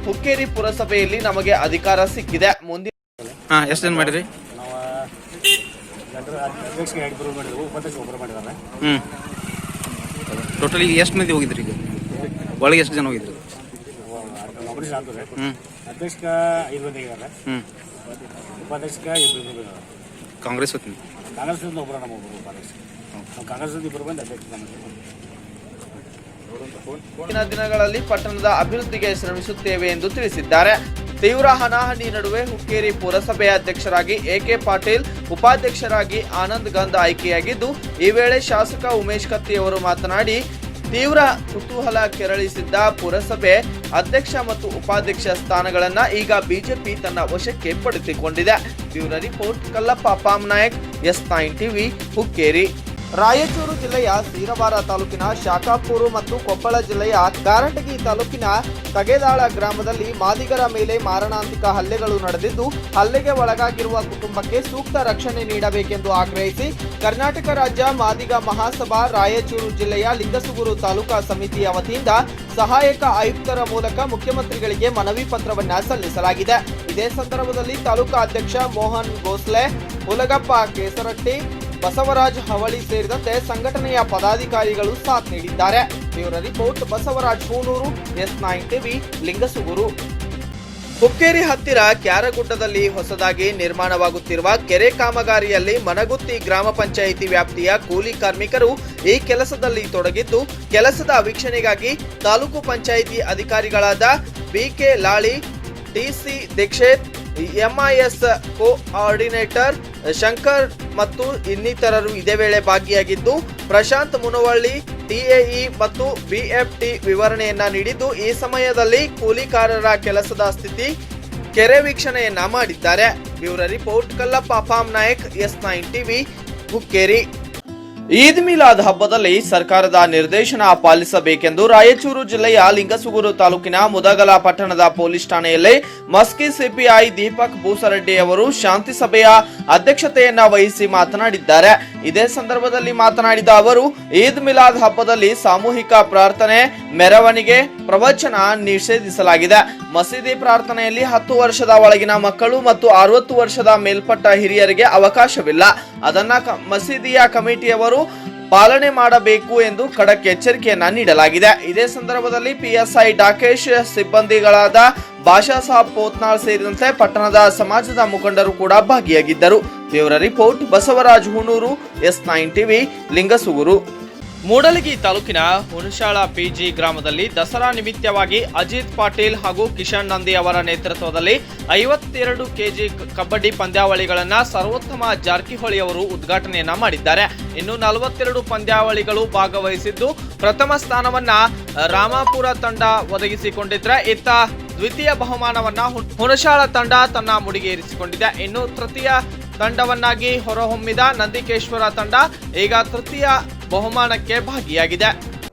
ಹುಕ್ಕೇರಿ ಪುರಸಭೆಯಲ್ಲಿ ನಮಗೆ ಅಧಿಕಾರ ಸಿಕ್ಕಿದೆ. ಮುಂದಿನ ಎಷ್ಟು ಜನ ಮಾಡಿರಿ? ಅಧ್ಯಕ್ಷರಿಗೆ 2 ಮಾಡಿದ್ರು, ಉಪಾಧ್ಯಕ್ಷ 1 ಮಾಡಿದ್ದಾರೆ. ಟೋಟಲ್ ಈಗ ಎಷ್ಟು ಮಂದಿ ಹೋಗಿದ್ರಿ? ಈಗ ಒಳಗೆ ಎಷ್ಟು ಜನ ಹೋಗಿದ್ರಿ? ಅಧ್ಯಕ್ಷ 5 ಮಂದಿ ಇದ್ದಾರೆ, ಉಪಾಧ್ಯಕ್ಷ 2 ಮಂದಿ. ಕಾಂಗ್ರೆಸ್ ಹೊತ್ತೀನಿ ಕಾಂಗ್ರೆಸ್ ಒಬ್ಬರು, ನಮ್ಮ ಒಬ್ಬರು ಉಪಾಧ್ಯಕ್ಷ. ಕಾಂಗ್ರೆಸ್ 2 ಮಂದಿ ಅಧ್ಯಕ್ಷ. ಮುಂದಿನ ದಿನಗಳಲ್ಲಿ ಪಟ್ಟಣದ ಅಭಿವೃದ್ಧಿಗೆ ಶ್ರಮಿಸುತ್ತೇವೆ ಎಂದು ತಿಳಿಸಿದ್ದಾರೆ. ತೀವ್ರ ಹಣಾಹಣಿ ನಡುವೆ ಹುಕ್ಕೇರಿ ಪುರಸಭೆಯ ಅಧ್ಯಕ್ಷರಾಗಿ ಎಕೆ ಪಾಟೀಲ್, ಉಪಾಧ್ಯಕ್ಷರಾಗಿ ಆನಂದ್ ಗಂದ್ ಆಯ್ಕೆಯಾಗಿದ್ದು, ಈ ವೇಳೆ ಶಾಸಕ ಉಮೇಶ್ ಕತ್ತಿ ಅವರು ಮಾತನಾಡಿ, ತೀವ್ರ ಕುತೂಹಲ ಕೆರಳಿಸಿದ್ದ ಪುರಸಭೆ ಅಧ್ಯಕ್ಷ ಮತ್ತು ಉಪಾಧ್ಯಕ್ಷ ಸ್ಥಾನಗಳನ್ನ ಈಗ ಬಿಜೆಪಿ ತನ್ನ ವಶಕ್ಕೆ ಪಡೆದುಕೊಂಡಿದೆ. Bureau report, Kallappa Pamnayak, S9 TV, Hukkeri. Raichur ಜಿಲ್ಲೆಯ ಸೀರವಾರ ತಾಲೂಕಿನ ಶಾಖಾಪೂರು ಮತ್ತು ಕೊಪ್ಪಳ ಜಿಲ್ಲೆಯ ಕಾರಟಗಿ ತಾಲೂಕಿನ ತಗೇದಾಳ ಗ್ರಾಮದಲ್ಲಿ ಮಾದಿಗರ ಮೇಲೆ ಮಾರಣಾಂತಿಕ ಹಲ್ಲೆಗಳು ನಡೆದಿದ್ದು, ಹಲ್ಲೆಗೆ ಒಳಗಾಗಿರುವ ಕುಟುಂಬಕ್ಕೆ ಸೂಕ್ತ ರಕ್ಷಣೆ ನೀಡಬೇಕೆಂದು ಆಗ್ರಹಿಸಿ ಕರ್ನಾಟಕ ರಾಜ್ಯ ಮಾದಿಗ ಮಹಾಸಭಾ ರಾಯಚೂರು ಜಿಲ್ಲೆಯ ಲಿಂಗಸುಗೂರು ತಾಲೂಕಾ ಸಮಿತಿಯ ವತಿಯಿಂದ ಸಹಾಯಕ ಆಯುಕ್ತರ ಮೂಲಕ ಮುಖ್ಯಮಂತ್ರಿಗಳಿಗೆ ಮನವಿ ಪತ್ರವನ್ನ ಸಲ್ಲಿಸಲಾಗಿದೆ. ಇದೇ ಸಂದರ್ಭದಲ್ಲಿ ತಾಲೂಕಾ ಅಧ್ಯಕ್ಷ ಮೋಹನ್ ಗೋಸ್ಲೆ, ಹುಲಗಪ್ಪ ಕೇಸರಟ್ಟಿ, ಬಸವರಾಜ್ ಹವಳಿ ಸೇರಿದಂತೆ ಸಂಘಟನೆಯ ಪದಾಧಿಕಾರಿಗಳು ಸಾಥ್ ನೀಡಿದ್ದಾರೆ. Bureau report, Basavaraj Hunur, S9 TV, Lingasugur. Hukkeri ಹತ್ತಿರ ಕ್ಯಾರಗುಡ್ಡದಲ್ಲಿ ಹೊಸದಾಗಿ ನಿರ್ಮಾಣವಾಗುತ್ತಿರುವ ಕೆರೆ ಕಾಮಗಾರಿಯಲ್ಲಿ ಮನಗುತ್ತಿ ಗ್ರಾಮ ಪಂಚಾಯಿತಿ ವ್ಯಾಪ್ತಿಯ ಕೂಲಿ ಕಾರ್ಮಿಕರು ಈ ಕೆಲಸದಲ್ಲಿ ತೊಡಗಿದ್ದು, ಕೆಲಸದ ವೀಕ್ಷಣೆಗಾಗಿ ತಾಲೂಕು ಪಂಚಾಯಿತಿ ಅಧಿಕಾರಿಗಳಾದ BK Lali, TC Dixit, MIS coordinator Shankar ಮತ್ತು ಇನ್ನಿತರರು ಇದೇ ವೇಳೆ ಭಾಗಿಯಾಗಿದ್ದು, ಪ್ರಶಾಂತ್ ಮುನವಳ್ಳಿ TAE ಮತ್ತು BFT ವಿವರಣೆಯನ್ನ ನೀಡಿದ್ದು, ಈ ಸಮಯದಲ್ಲಿ ಕೂಲಿಕಾರರ ಕೆಲಸದ ಸ್ಥಿತಿ, ಕೆರೆ ವೀಕ್ಷಣೆಯನ್ನ ಮಾಡಿದ್ದಾರೆ. Bureau report, Kallappa Pamnayak, S9 TV, Hukkeri. Eid Milad ಹಬ್ಬದಲ್ಲಿ ಸರ್ಕಾರದ ನಿರ್ದೇಶನ ಪಾಲಿಸಬೇಕೆಂದು ರಾಯಚೂರು ಜಿಲ್ಲೆಯ ಲಿಂಗಸುಗೂರು ತಾಲೂಕಿನ ಮುದಗಲ ಪಟ್ಟಣದ ಪೊಲೀಸ್ ಠಾಣೆಯಲ್ಲಿ ಮಸ್ಕಿ ಸಿಪಿಐ ದೀಪಕ್ ಬೂಸರೆಡ್ಡಿ ಅವರು ಶಾಂತಿ ಸಭೆಯ ಅಧ್ಯಕ್ಷತೆಯನ್ನ ವಹಿಸಿ ಮಾತನಾಡಿದ್ದಾರೆ. ಇದೇ ಸಂದರ್ಭದಲ್ಲಿ ಮಾತನಾಡಿದ ಅವರು, ಈದ್ ಮಿಲಾದ್ ಹಬ್ಬದಲ್ಲಿ ಸಾಮೂಹಿಕ ಪ್ರಾರ್ಥನೆ, ಮೆರವಣಿಗೆ, ಪ್ರವಚನ ನಿಷೇಧಿಸಲಾಗಿದೆ. ಮಸೀದಿ ಪ್ರಾರ್ಥನೆಯಲ್ಲಿ 10 ವರ್ಷದ ಒಳಗಿನ ಮಕ್ಕಳು ಮತ್ತು 60 ವರ್ಷದ ಮೇಲ್ಪಟ್ಟ ಹಿರಿಯರಿಗೆ ಅವಕಾಶವಿಲ್ಲ. ಅದನ್ನ ಮಸೀದಿಯ ಕಮಿಟಿಯವರು ಪಾಲನೆ ಮಾಡಬೇಕು ಎಂದು ಖಡಕ್ ಎಚ್ಚರಿಕೆಯನ್ನ ನೀಡಲಾಗಿದೆ. ಇದೇ ಸಂದರ್ಭದಲ್ಲಿ PSI ಡಾಕೇಶ್, ಸಿಬ್ಬಂದಿಗಳಾದ ಭಾಷಾ ಸಾಬ್ ಪೋತ್ನಾಳ್ ಸೇರಿದಂತೆ ಪಟ್ಟಣದ ಸಮಾಜದ ಮುಖಂಡರು ಕೂಡ ಭಾಗಿಯಾಗಿದ್ದರು. Bureau report, Basavaraj Hunur, S9 TV, Lingasugur. Mudalagi ತಾಲೂಕಿನ ಹುಣಸಾಳ PG ಗ್ರಾಮದಲ್ಲಿ ದಸರಾ ನಿಮಿತ್ತವಾಗಿ ಅಜಿತ್ ಪಾಟೀಲ್ ಹಾಗೂ ಕಿಶನ್ ನಂದಿ ಅವರ ನೇತೃತ್ವದಲ್ಲಿ 52 kg ಕಬಡ್ಡಿ ಪಂದ್ಯಾವಳಿಗಳನ್ನ ಸರ್ವೋತ್ತಮ ಜಾರಕಿಹೊಳಿ ಅವರು ಉದ್ಘಾಟನೆಯನ್ನ ಮಾಡಿದ್ದಾರೆ. ಇನ್ನು 42 ಪಂದ್ಯಾವಳಿಗಳು ಭಾಗವಹಿಸಿದ್ದು, ಪ್ರಥಮ ಸ್ಥಾನವನ್ನ ರಾಮಾಪುರ ತಂಡ ಒದಗಿಸಿಕೊಂಡಿದ್ರೆ, ಇತ್ತ ದ್ವಿತೀಯ ಬಹುಮಾನವನ್ನ ಹುಣಸಾಳ ತಂಡ ತನ್ನ ಮುಡಿಗೇರಿಸಿಕೊಂಡಿದೆ. ಇನ್ನು ತೃತೀಯ ತಂಡವನ್ನಾಗಿ ಹೊರಹೊಮ್ಮಿದ ನಂದಿಕೇಶ್ವರ ತಂಡ ಈಗ ತೃತೀಯ ಬಹುಮಾನಕ್ಕೆ ಭಾಗಿಯಾಗಿದೆ.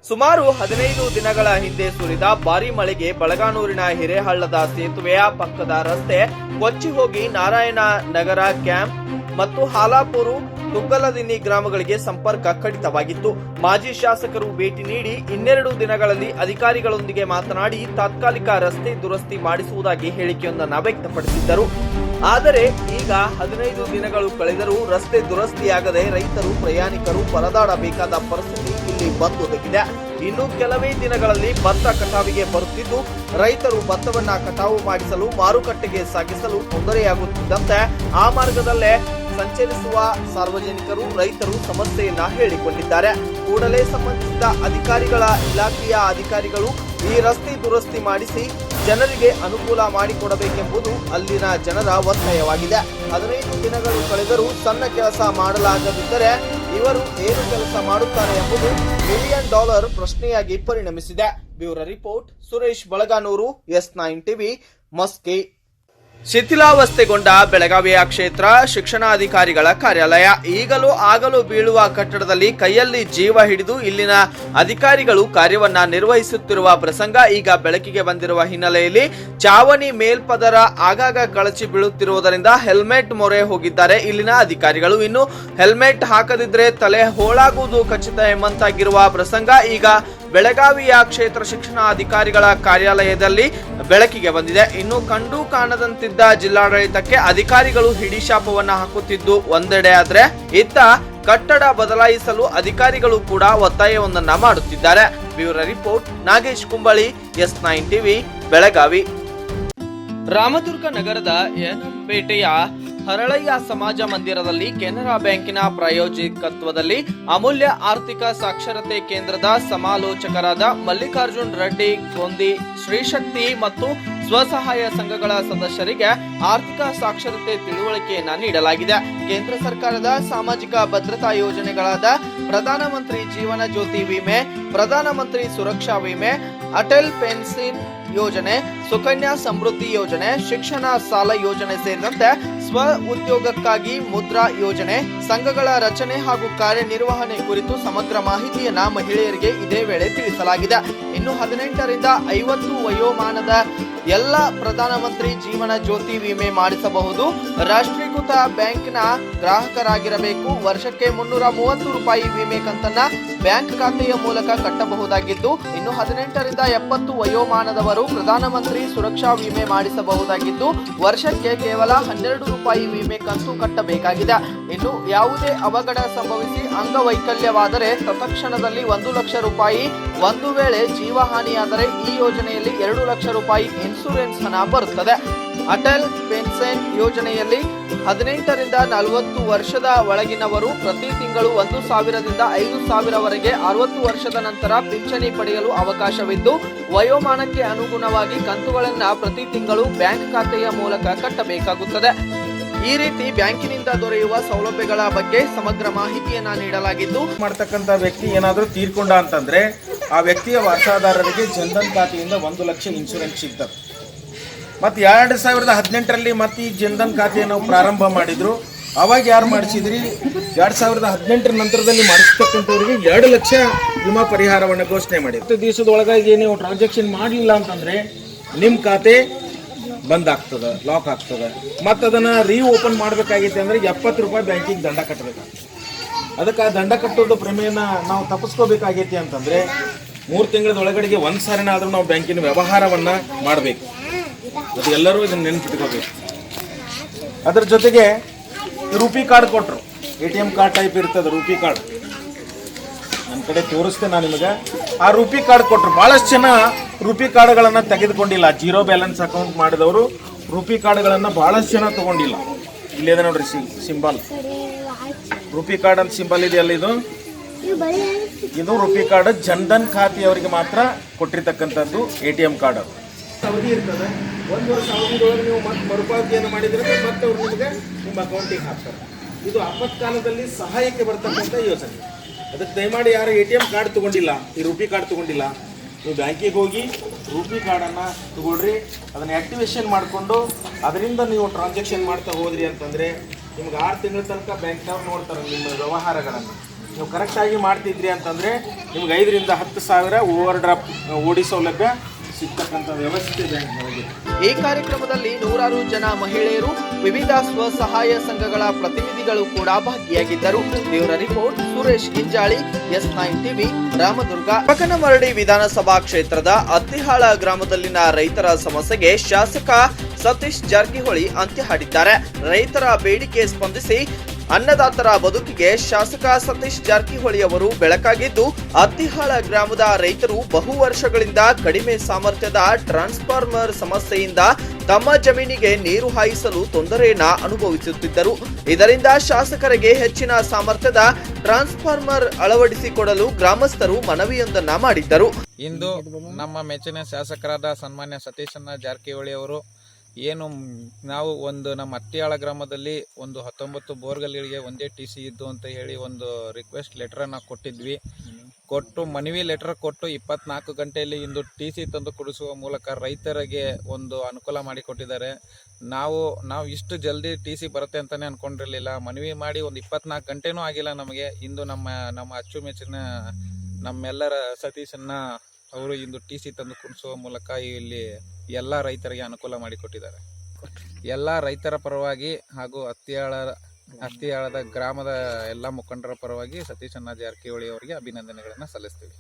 ಸುಮಾರು 15 ದಿನಗಳ ಹಿಂದೆ ಸುರಿದ ಭಾರಿ ಮಳೆಗೆ ಬಳಗಾನೂರಿನ ಹಿರೇಹಳ್ಳದ ಸೇತುವೆಯ ಪಕ್ಕದ ರಸ್ತೆ ಕೊಚ್ಚಿ ಹೋಗಿ ನಾರಾಯಣ ನಗರ ಕ್ಯಾಂಪ್ ಮತ್ತು ಹಾಲಾಪುರು, ತುಗ್ಗಲದಿನ್ನಿ ಗ್ರಾಮಗಳಿಗೆ ಸಂಪರ್ಕ ಕಡಿತವಾಗಿತ್ತು. ಮಾಜಿ ಶಾಸಕರು ಭೇಟಿ ನೀಡಿ 12 ದಿನಗಳಲ್ಲಿ ಅಧಿಕಾರಿಗಳೊಂದಿಗೆ ಮಾತನಾಡಿ ತಾತ್ಕಾಲಿಕ ರಸ್ತೆ ದುರಸ್ತಿ ಮಾಡಿಸುವುದಾಗಿ ಹೇಳಿಕೆಯೊಂದನ್ನು ವ್ಯಕ್ತಪಡಿಸಿದ್ದರು. ಆದರೆ ಈಗ 15 ದಿನಗಳು ಕಳೆದರೂ ರಸ್ತೆ ದುರಸ್ತಿಯಾಗದೆ ರೈತರು, ಪ್ರಯಾಣಿಕರು ಪರದಾಡಬೇಕಾದ ಪರಿಸ್ಥಿತಿ ಇಲ್ಲಿ ಬಂದೊದಗಿದೆ. ಇನ್ನು ಕೆಲವೇ ದಿನಗಳಲ್ಲಿ ಭತ್ತ ಕಟಾವಿಗೆ ಬರುತ್ತಿದ್ದು, ರೈತರು ಭತ್ತವನ್ನ ಕಟಾವು ಮಾಡಿಸಲು ಮಾರುಕಟ್ಟೆಗೆ ಸಾಗಿಸಲು ತೊಂದರೆಯಾಗುತ್ತಿದ್ದಂತೆ ಆ ಮಾರ್ಗದಲ್ಲೇ ಸಂಚರಿಸುವ ಸಾರ್ವಜನಿಕರು, ರೈತರು ಸಮಸ್ಯೆಯನ್ನ ಹೇಳಿಕೊಂಡಿದ್ದಾರೆ. ಕೂಡಲೇ ಸಂಬಂಧಿಸಿದ ಇಲಾಖೆಯ ಅಧಿಕಾರಿಗಳು ಈ ರಸ್ತೆ ದುರಸ್ತಿ ಮಾಡಿಸಿ ಜನರಿಗೆ ಅನುಕೂಲ ಮಾಡಿಕೊಡಬೇಕೆಂಬುದು ಅಲ್ಲಿನ ಜನರ ಒತ್ತಾಯವಾಗಿದೆ. 15 ದಿನಗಳು ಕಳೆದರೂ ಸಣ್ಣ ಕೆಲಸ ಮಾಡಲಾಗದಿದ್ದರೆ ಇವರು ಏನು ಕೆಲಸ ಮಾಡುತ್ತಾರೆ ಎಂಬುದು $1 ಮಿಲಿಯನ್ ಪ್ರಶ್ನೆಯಾಗಿ ಪರಿಣಮಿಸಿದೆ. Bureau report Suresh Balaganur, S9 TV, Maski. ಶಿಥಿಲಾವಸ್ಥೆಗೊಂಡ ಬೆಳಗಾವಿಯ ಕ್ಷೇತ್ರ ಶಿಕ್ಷಣಾಧಿಕಾರಿಗಳ ಕಾರ್ಯಾಲಯ ಈಗಲೂ ಆಗಲೂ ಬೀಳುವ ಕಟ್ಟಡದಲ್ಲಿ ಕೈಯಲ್ಲಿ ಜೀವ ಹಿಡಿದು ಇಲ್ಲಿನ ಅಧಿಕಾರಿಗಳು ಕಾರ್ಯವನ್ನ ನಿರ್ವಹಿಸುತ್ತಿರುವ ಪ್ರಸಂಗ ಈಗ ಬೆಳಕಿಗೆ ಬಂದಿರುವ ಹಿನ್ನೆಲೆಯಲ್ಲಿ ಚಾವಣಿ ಮೇಲ್ಪದರ ಆಗಾಗ ಕಳಚಿ ಬೀಳುತ್ತಿರುವುದರಿಂದ ಹೆಲ್ಮೆಟ್ ಮೊರೆ ಹೋಗಿದ್ದಾರೆ ಇಲ್ಲಿನ ಅಧಿಕಾರಿಗಳು. ಇನ್ನು ಹೆಲ್ಮೆಟ್ ಹಾಕದಿದ್ರೆ ತಲೆ ಹೋಳಾಗುವುದು ಖಚಿತ ಎಂಬಂತಾಗಿರುವ ಪ್ರಸಂಗ ಈಗ ಬೆಳಗಾವಿಯ ಕ್ಷೇತ್ರ ಶಿಕ್ಷಣಾಧಿಕಾರಿಗಳ ಕಾರ್ಯಾಲಯದಲ್ಲಿ ಬೆಳಕಿಗೆ ಬಂದಿದೆ. ಇನ್ನು ಕಂಡು ಕಾಣದಂತಿದ್ದ ಜಿಲ್ಲಾಡಳಿತಕ್ಕೆ ಅಧಿಕಾರಿಗಳು ಹಿಡಿಶಾಪವನ್ನ ಹಾಕುತ್ತಿದ್ದು ಒಂದೆಡೆ ಆದ್ರೆ ಇತ್ತ ಕಟ್ಟಡ ಬದಲಾಯಿಸಲು ಅಧಿಕಾರಿಗಳು ಕೂಡ ಒತ್ತಾಯವೊಂದನ್ನ ಮಾಡುತ್ತಿದ್ದಾರೆ. Bureau report Nagesh Kumbali, S9 TV, Belagavi. Ramdurg ನಗರದ ಯನಂಪೇಟೆಯ ಹರಳಯ್ಯ ಸಮಾಜ ಮಂದಿರದಲ್ಲಿ ಕೆನರಾ ಬ್ಯಾಂಕಿನ ಪ್ರಾಯೋಜಕತ್ವದಲ್ಲಿ ಅಮೂಲ್ಯ ಆರ್ಥಿಕ ಸಾಕ್ಷರತೆ ಕೇಂದ್ರದ ಸಮಾಲೋಚಕರಾದ ಮಲ್ಲಿಕಾರ್ಜುನ್ ರೆಡ್ಡಿ ಗೊಂದಿ, ಶ್ರೀಶಕ್ತಿ ಮತ್ತು ಸ್ವಸಹಾಯ ಸಂಘಗಳ ಸದಸ್ಯರಿಗೆ ಆರ್ಥಿಕ ಸಾಕ್ಷರತೆ ತಿಳುವಳಿಕೆಯನ್ನ ನೀಡಲಾಗಿದೆ. ಕೇಂದ್ರ ಸರ್ಕಾರದ ಸಾಮಾಜಿಕ ಭದ್ರತಾ ಯೋಜನೆಗಳಾದ ಪ್ರಧಾನಮಂತ್ರಿ ಜೀವನ ಜ್ಯೋತಿ ವಿಮೆ, ಪ್ರಧಾನಮಂತ್ರಿ ಸುರಕ್ಷಾ ವಿಮೆ, ಅಟಲ್ ಪೆನ್ಷನ್ ಯೋಜನೆ, ಸುಕನ್ಯಾ ಸಮೃದ್ಧಿ ಯೋಜನೆ, ಶಿಕ್ಷಣ ಸಾಲ ಯೋಜನೆ ಸೇರಿದಂತೆ ಸ್ವ ಉದ್ಯೋಗಕ್ಕಾಗಿ ಮುದ್ರಾ ಯೋಜನೆ, ಸಂಘಗಳ ರಚನೆ ಹಾಗೂ ಕಾರ್ಯನಿರ್ವಹಣೆ ಕುರಿತು ಸಮಗ್ರ ಮಾಹಿತಿಯನ್ನ ಮಹಿಳೆಯರಿಗೆ ಇದೇ ವೇಳೆ ತಿಳಿಸಲಾಗಿದೆ. ಇನ್ನು 18 ರಿಂದ 50 ವಯೋಮಾನದ ಎಲ್ಲ ಪ್ರಧಾನಮಂತ್ರಿ ಜೀವನ ಜ್ಯೋತಿ ವಿಮೆ ಮಾಡಿಸಬಹುದು. ರಾಷ್ಟ್ರೀಕೃತ ಬ್ಯಾಂಕ್ನ ಗ್ರಾಹಕರಾಗಿರಬೇಕು. ವರ್ಷಕ್ಕೆ $330 ವಿಮೆ ಕಂತನ್ನ ಬ್ಯಾಂಕ್ ಖಾತೆಯ ಮೂಲಕ ಕಟ್ಟಬಹುದಾಗಿದ್ದು, ಇನ್ನು 18 ರಿಂದ 70 ವಯೋಮಾನದವರು ಪ್ರಧಾನಮಂತ್ರಿ ಸುರಕ್ಷಾ ವಿಮೆ ಮಾಡಿಸಬಹುದಾಗಿದ್ದು, ವರ್ಷಕ್ಕೆ ಕೇವಲ $12 ವಿಮೆ ಕಂತು ಕಟ್ಟಬೇಕಾಗಿದೆ. ಇನ್ನು ಯಾವುದೇ ಅವಘಡ ಸಂಭವಿಸಿ ಅಂಗವೈಕಲ್ಯವಾದರೆ ತತ್ಕ್ಷಣದಲ್ಲಿ $1 ಲಕ್ಷ, ಒಂದು ವೇಳೆ ಜೀವಹಾನಿಯಾದರೆ ಈ ಯೋಜನೆಯಲ್ಲಿ $2 ಲಕ್ಷ ಇನ್ಸೂರೆನ್ಸ್ ಹಣ ಬರುತ್ತದೆ. ಅಟಲ್ ಪೆನ್ಷನ್ ಯೋಜನೆಯಲ್ಲಿ 18 ರಿಂದ 40 ವರ್ಷದ ಒಳಗಿನವರು ಪ್ರತಿ ತಿಂಗಳು 1,000 ರಿಂದ 5,000 ವರೆಗೆ, 60 ವರ್ಷದ ನಂತರ ಪಿಂಚಣಿ ಪಡೆಯಲು ಅವಕಾಶವಿದ್ದು, ವಯೋಮಾನಕ್ಕೆ ಅನುಗುಣವಾಗಿ ಕಂತುಗಳನ್ನು ಪ್ರತಿ ತಿಂಗಳು ಬ್ಯಾಂಕ್ ಖಾತೆಯ ಮೂಲಕ ಕಟ್ಟಬೇಕಾಗುತ್ತದೆ. ಈ ರೀತಿ ಬ್ಯಾಂಕಿನಿಂದ ದೊರೆಯುವ ಸೌಲಭ್ಯಗಳ ಬಗ್ಗೆ ಸಮಗ್ರ ಮಾಹಿತಿಯನ್ನ ನೀಡಲಾಗಿದ್ದು, ಮಾಡ್ತಕ್ಕಂಥ ವ್ಯಕ್ತಿ ಏನಾದರೂ ತೀರ್ಕೊಂಡ ಅಂತಂದ್ರೆ ಆ ವ್ಯಕ್ತಿಯ ವಾರಸಾದಾರರಿಗೆ ಜನ್ಧನ್ ಖಾತೆಯಿಂದ 1 ಲಕ್ಷ ಇನ್ಶೂರೆನ್ಸ್ ಸಿಗ್ತದೆ. ಮತ್ತು 2018ರಲ್ಲಿ ಮತ್ತೆ ಈ ಜನ್ಧನ್ ಖಾತೆ ನಾವು ಪ್ರಾರಂಭ ಮಾಡಿದ್ರು. ಅವಾಗ ಯಾರು ಮಾಡಿಸಿದ್ರಿ? 2018 ನಂತರದಲ್ಲಿ ಮಾಡಿಸ್ತಕ್ಕಂಥವ್ರಿಗೆ 2 ಲಕ್ಷ ವಿಮಾ ಪರಿಹಾರವನ್ನು ಘೋಷಣೆ ಮಾಡಿ 10 ದಿವಸದೊಳಗಾಗಿ ನೀವು ಟ್ರಾನ್ಸಾಕ್ಷನ್ ಮಾಡಲಿಲ್ಲ ಅಂತಂದ್ರೆ ನಿಮ್ಮ ಖಾತೆ ಬಂದ್ ಆಗ್ತದೆ, ಲಾಕ್ ಆಗ್ತದೆ. ಮತ್ತು ಅದನ್ನು ಓಪನ್ ಮಾಡಬೇಕಾಗಿತ್ತು ಅಂದರೆ $70 ಬ್ಯಾಂಕಿಗೆ ದಂಡ ಕಟ್ಟಬೇಕಾಗ್ತದೆ. ಅದಕ್ಕೆ ಆ ದಂಡ ಕಟ್ಟೋದು ಪ್ರಮೇಯನ ನಾವು ತಪ್ಪಿಸ್ಕೋಬೇಕಾಗೈತಿ ಅಂತಂದರೆ 3 ತಿಂಗಳ ಒಳಗಡೆಗೆ ಒಂದು ಸಾರಿನಾದರೂ ನಾವು ಬ್ಯಾಂಕಿನ ವ್ಯವಹಾರವನ್ನು ಮಾಡಬೇಕು. ಅದು ಎಲ್ಲರೂ ಇದನ್ನು ನೆನಪಿಟ್ಕೋಬೇಕು. ಅದರ ಜೊತೆಗೆ ರೂಪಿ ಕಾರ್ಡ್ ಕೊಟ್ಟರು, ATM ಕಾರ್ಡ್ ಟೈಪ್ ಇರ್ತದೆ ರೂಪಿ ಕಾರ್ಡ್. ನನ್ನ ಕಡೆ ತೋರಿಸ್ತೇನೆ ನಾನು ನಿಮಗೆ. ಆ ರೂಪಿ ಕಾರ್ಡ್ ಕೊಟ್ಟರು. ಭಾಳಷ್ಟು ಜನ ರೂಪಿ ಕಾರ್ಡ್ಗಳನ್ನು ತೆಗೆದುಕೊಂಡಿಲ್ಲ. ಜೀರೋ ಬ್ಯಾಲೆನ್ಸ್ ಅಕೌಂಟ್ ಮಾಡಿದವರು ರೂಪಿ ಕಾರ್ಡ್ಗಳನ್ನು ಭಾಳಷ್ಟು ಜನ ತೊಗೊಂಡಿಲ್ಲ. ಇಲ್ಲಿದೆ ನೋಡ್ರಿ ಸಿಂಬಲ್, ರೂಪಿ ಕಾರ್ಡ್ ಅಂತ ಸಿಂಬಲ್ ಇದೆಯಲ್ಲ, ಇದು ರೂಪಿ ಕಾರ್ಡ್ ಜನ್ಧನ್ ಖಾತೆಯವರಿಗೆ ಮಾತ್ರ ಕೊಟ್ಟಿರ್ತಕ್ಕಂಥದ್ದು ATM ಕಾರ್ಡ್. ಅವಧಿ ಇರ್ತದೆ. 1 ವರ್ಷ ಅವಧಿಯೊಳಗೆ ನೀವು ಮತ್ತೆ ಮರುಪಾವತಿಯನ್ನು ಮಾಡಿದರೆ ಮತ್ತೆ ಅವ್ರು ನಿಮಗೆ ನಿಮ್ಮ ಅಕೌಂಟಿಗೆ ಹಾಕ್ತಾರೆ. ಇದು ಆಪತ್ಕಾಲದಲ್ಲಿ ಸಹಾಯಕ್ಕೆ ಬರ್ತಕ್ಕಂಥ ಯೋಜನೆ. ಅದಕ್ಕೆ ದಯಮಾಡಿ ಯಾರು ATM ಕಾರ್ಡ್ ತೊಗೊಂಡಿಲ್ಲ, ಈ ರೂಪಿ ಕಾರ್ಡ್ ತೊಗೊಂಡಿಲ್ಲ, ನೀವು ಬ್ಯಾಂಕಿಗೆ ಹೋಗಿ ರೂಪಿ ಕಾರ್ಡನ್ನು ತೊಗೊಳ್ರಿ. ಅದನ್ನು ಆ್ಯಕ್ಟಿವೇಶನ್ ಮಾಡಿಕೊಂಡು ಅದರಿಂದ ನೀವು ಟ್ರಾನ್ಸಾಕ್ಷನ್ ಮಾಡ್ತಾ ಹೋದ್ರಿ ಅಂತಂದರೆ ನಿಮ್ಗೆ 6 ತಿಂಗಳ ತನಕ ಬ್ಯಾಂಕ್ನವ್ರು ನೋಡ್ತಾರೆ ನಿಮ್ಮ ವ್ಯವಹಾರಗಳನ್ನು. ನೀವು ಕರೆಕ್ಟಾಗಿ ಮಾಡ್ತಿದ್ರಿ ಅಂತಂದರೆ ನಿಮ್ಗೆ 5 ರಿಂದ 10 ಸಾವಿರ ಓವರ್ ಡ್ರಾಫ್ಟ್ ಓಡಿ ಸೌಲಭ್ಯ ಸಿಗ್ತಕ್ಕಂಥ ವ್ಯವಸ್ಥೆ ಬ್ಯಾಂಕ್ನೊಳಗೆ. ಈ ಕಾರ್ಯಕ್ರಮದಲ್ಲಿ 100 ಜನ ಮಹಿಳೆಯರು, ವಿವಿಧ ಸ್ವಸಹಾಯ ಸಂಘಗಳ ಪ್ರತಿನಿಧಿಗಳು ಕೂಡ ಭಾಗಿಯಾಗಿದ್ದರು. Bureau report Suresh Ginjali, S9 TV, Ramdurg. Bakanamaradi ವಿಧಾನಸಭಾ ಕ್ಷೇತ್ರದ ಅತ್ತಿಹಾಳ ಗ್ರಾಮದಲ್ಲಿನ ರೈತರ ಸಮಸ್ಯೆಗೆ ಶಾಸಕ ಸತೀಶ್ ಜಾರಕಿಹೊಳಿ ಅಂತ್ಯ ಹಾಡಿದ್ದಾರೆ. ರೈತರ ಬೇಡಿಕೆ ಸ್ಪಂದಿಸಿ ಅನ್ನದಾತರ ಬದುಕಿಗೆ ಶಾಸಕ ಸತೀಶ್ ಜಾರಕಿಹೊಳಿ ಅವರು ಬೆಳಕಾಗಿದ್ದು, ಅತ್ತಿಹಾಳ ಗ್ರಾಮದ ರೈತರು ಬಹು ವರ್ಷಗಳಿಂದ ಕಡಿಮೆ ಸಾಮರ್ಥ್ಯದ ಟ್ರಾನ್ಸ್ಫಾರ್ಮರ್ ಸಮಸ್ಯೆಯಿಂದ ತಮ್ಮ ಜಮೀನಿಗೆ ನೀರು ಹಾಯಿಸಲು ತೊಂದರೆಯನ್ನ ಅನುಭವಿಸುತ್ತಿದ್ದರು. ಇದರಿಂದ ಶಾಸಕರಿಗೆ ಹೆಚ್ಚಿನ ಸಾಮರ್ಥ್ಯದ ಟ್ರಾನ್ಸ್ಫಾರ್ಮರ್ ಅಳವಡಿಸಿಕೊಡಲು ಗ್ರಾಮಸ್ಥರು ಮನವಿಯೊಂದನ್ನ ಮಾಡಿದ್ದರು. ಇಂದು ನಮ್ಮ ಮೆಚ್ಚಿನ ಶಾಸಕರಾದ ಸನ್ಮಾನ್ಯ ಸತೀಶಣ್ಣ ಜಾರಕಿಹೊಳಿ ಅವರು ಏನು ನಾವು ನಮ್ಮ ಅತ್ತಿಯಾಳ ಗ್ರಾಮದಲ್ಲಿ 19 ಬೋರ್ಗಲ್ಗಳಿಗೆ ಒಂದೇ TC ಇದ್ದು ಅಂತ ಹೇಳಿ ಒಂದು ರಿಕ್ವೆಸ್ಟ್ ಲೆಟರನ್ನು ಕೊಟ್ಟು ಮನವಿ ಲೆಟರ್ ಕೊಟ್ಟು 24 ಗಂಟೆಯಲ್ಲಿ ಇಂದು TC ತಂದು ಕೊಡಿಸುವ ಮೂಲಕ ರೈತರಿಗೆ ಒಂದು ಅನುಕೂಲ ಮಾಡಿಕೊಟ್ಟಿದ್ದಾರೆ. ನಾವು ಇಷ್ಟು ಜಲ್ದಿ TC ಬರುತ್ತೆ ಅಂತಲೇ ಅಂದ್ಕೊಂಡಿರಲಿಲ್ಲ. ಮನವಿ ಮಾಡಿ ಒಂದು 24 ಗಂಟೆನೂ ಆಗಿಲ್ಲ ನಮಗೆ. ಇಂದು ನಮ್ಮ ಅಚ್ಚುಮೆಚ್ಚಿನ ನಮ್ಮೆಲ್ಲರ ಸತೀಶಣ್ಣ ಅವರು ಇಂದು TC ತಂದು ಕೊಡಿಸುವ ಮೂಲಕ ಇಲ್ಲಿ ಎಲ್ಲ ರೈತರಿಗೆ ಅನುಕೂಲ ಮಾಡಿಕೊಟ್ಟಿದ್ದಾರೆ. ಎಲ್ಲ ರೈತರ ಪರವಾಗಿ ಹಾಗೂ ಅತ್ತಿಯಾಳದ ಗ್ರಾಮದ ಎಲ್ಲ ಮುಖಂಡರ ಪರವಾಗಿ ಸತೀಶಣ್ಣ ಜಾರಕಿಹೊಳಿ ಅವರಿಗೆ ಅಭಿನಂದನೆಗಳನ್ನು ಸಲ್ಲಿಸ್ತೀವಿ.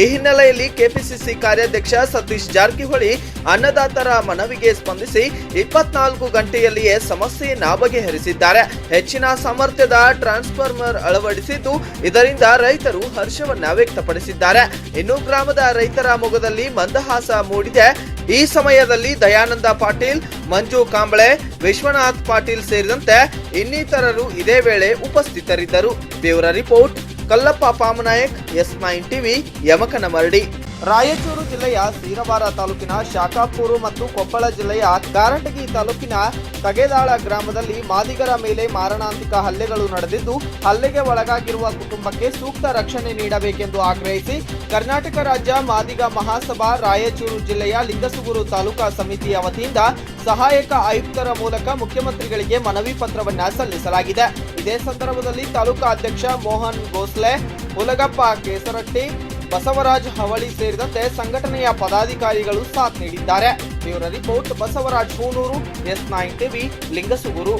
ಈ ಹಿನ್ನೆಲೆಯಲ್ಲಿ ಕೆಪಿಸಿಸಿ ಕಾರ್ಯಾಧ್ಯಕ್ಷ ಸತೀಶ್ ಜಾರಕಿಹೊಳಿ ಅನ್ನದಾತರ ಮನವಿಗೆ ಸ್ಪಂದಿಸಿ 24 ಗಂಟೆಯಲ್ಲಿಯೇ ಸಮಸ್ಯೆಯನ್ನ ಬಗೆಹರಿಸಿದ್ದಾರೆ. ಹೆಚ್ಚಿನ ಸಾಮರ್ಥ್ಯದ ಟ್ರಾನ್ಸ್ಫಾರ್ಮರ್ ಅಳವಡಿಸಿದ್ದು, ಇದರಿಂದ ರೈತರು ಹರ್ಷವನ್ನ ವ್ಯಕ್ತಪಡಿಸಿದ್ದಾರೆ. ಇನ್ನು ಗ್ರಾಮದ ರೈತರ ಮೊಗದಲ್ಲಿ ಮಂದಹಾಸ ಮೂಡಿದೆ. ಈ ಸಮಯದಲ್ಲಿ ದಯಾನಂದ ಪಾಟೀಲ್, ಮಂಜು ಕಾಂಬಳೆ, ವಿಶ್ವನಾಥ್ ಪಾಟೀಲ್ ಸೇರಿದಂತೆ ಇನ್ನಿತರರು ಇದೇ ವೇಳೆ ಉಪಸ್ಥಿತರಿದ್ದರು. Bureau report, Kallappa Pamanayak, S9 TV, Yamakanamaradi. Raichur ಜಿಲ್ಲೆಯ ಸೀರವಾರ ತಾಲೂಕಿನ ಶಾಖಾಪೂರು ಮತ್ತು ಕೊಪ್ಪಳ ಜಿಲ್ಲೆಯ ಕಾರಟಗಿ ತಾಲೂಕಿನ ತಗೇದಾಳ ಗ್ರಾಮದಲ್ಲಿ ಮಾದಿಗರ ಮೇಲೆ ಮಾರಣಾಂತಿಕ ಹಲ್ಲೆಗಳು ನಡೆದಿದ್ದು, ಹಲ್ಲೆಗೆ ಒಳಗಾಗಿರುವ ಕುಟುಂಬಕ್ಕೆ ಸೂಕ್ತ ರಕ್ಷಣೆ ನೀಡಬೇಕೆಂದು ಆಗ್ರಹಿಸಿ ಕರ್ನಾಟಕ ರಾಜ್ಯ ಮಾದಿಗ ಮಹಾಸಭಾ ರಾಯಚೂರು ಜಿಲ್ಲೆಯ ಲಿಂಗಸುಗೂರು ತಾಲೂಕಾ ಸಮಿತಿಯ ವತಿಯಿಂದ ಸಹಾಯಕ ಆಯುಕ್ತರ ಮೂಲಕ ಮುಖ್ಯಮಂತ್ರಿಗಳಿಗೆ ಮನವಿ ಪತ್ರವನ್ನ ಸಲ್ಲಿಸಲಾಗಿದೆ. ಇದೇ ಸಂದರ್ಭದಲ್ಲಿ ತಾಲೂಕಾ ಅಧ್ಯಕ್ಷ ಮೋಹನ್ ಗೋಸ್ಲೆ, ಹುಲಗಪ್ಪ ಕೇಸರಟ್ಟಿ, ಬಸವರಾಜ್ ಹವಳಿ ಸೇರಿದಂತೆ ಸಂಘಟನೆಯ ಪದಾಧಿಕಾರಿಗಳು ಸಾಥ್ ನೀಡಿದ್ದಾರೆ. Bureau report, Basavaraj Hunur, S9 TV, Lingasugur.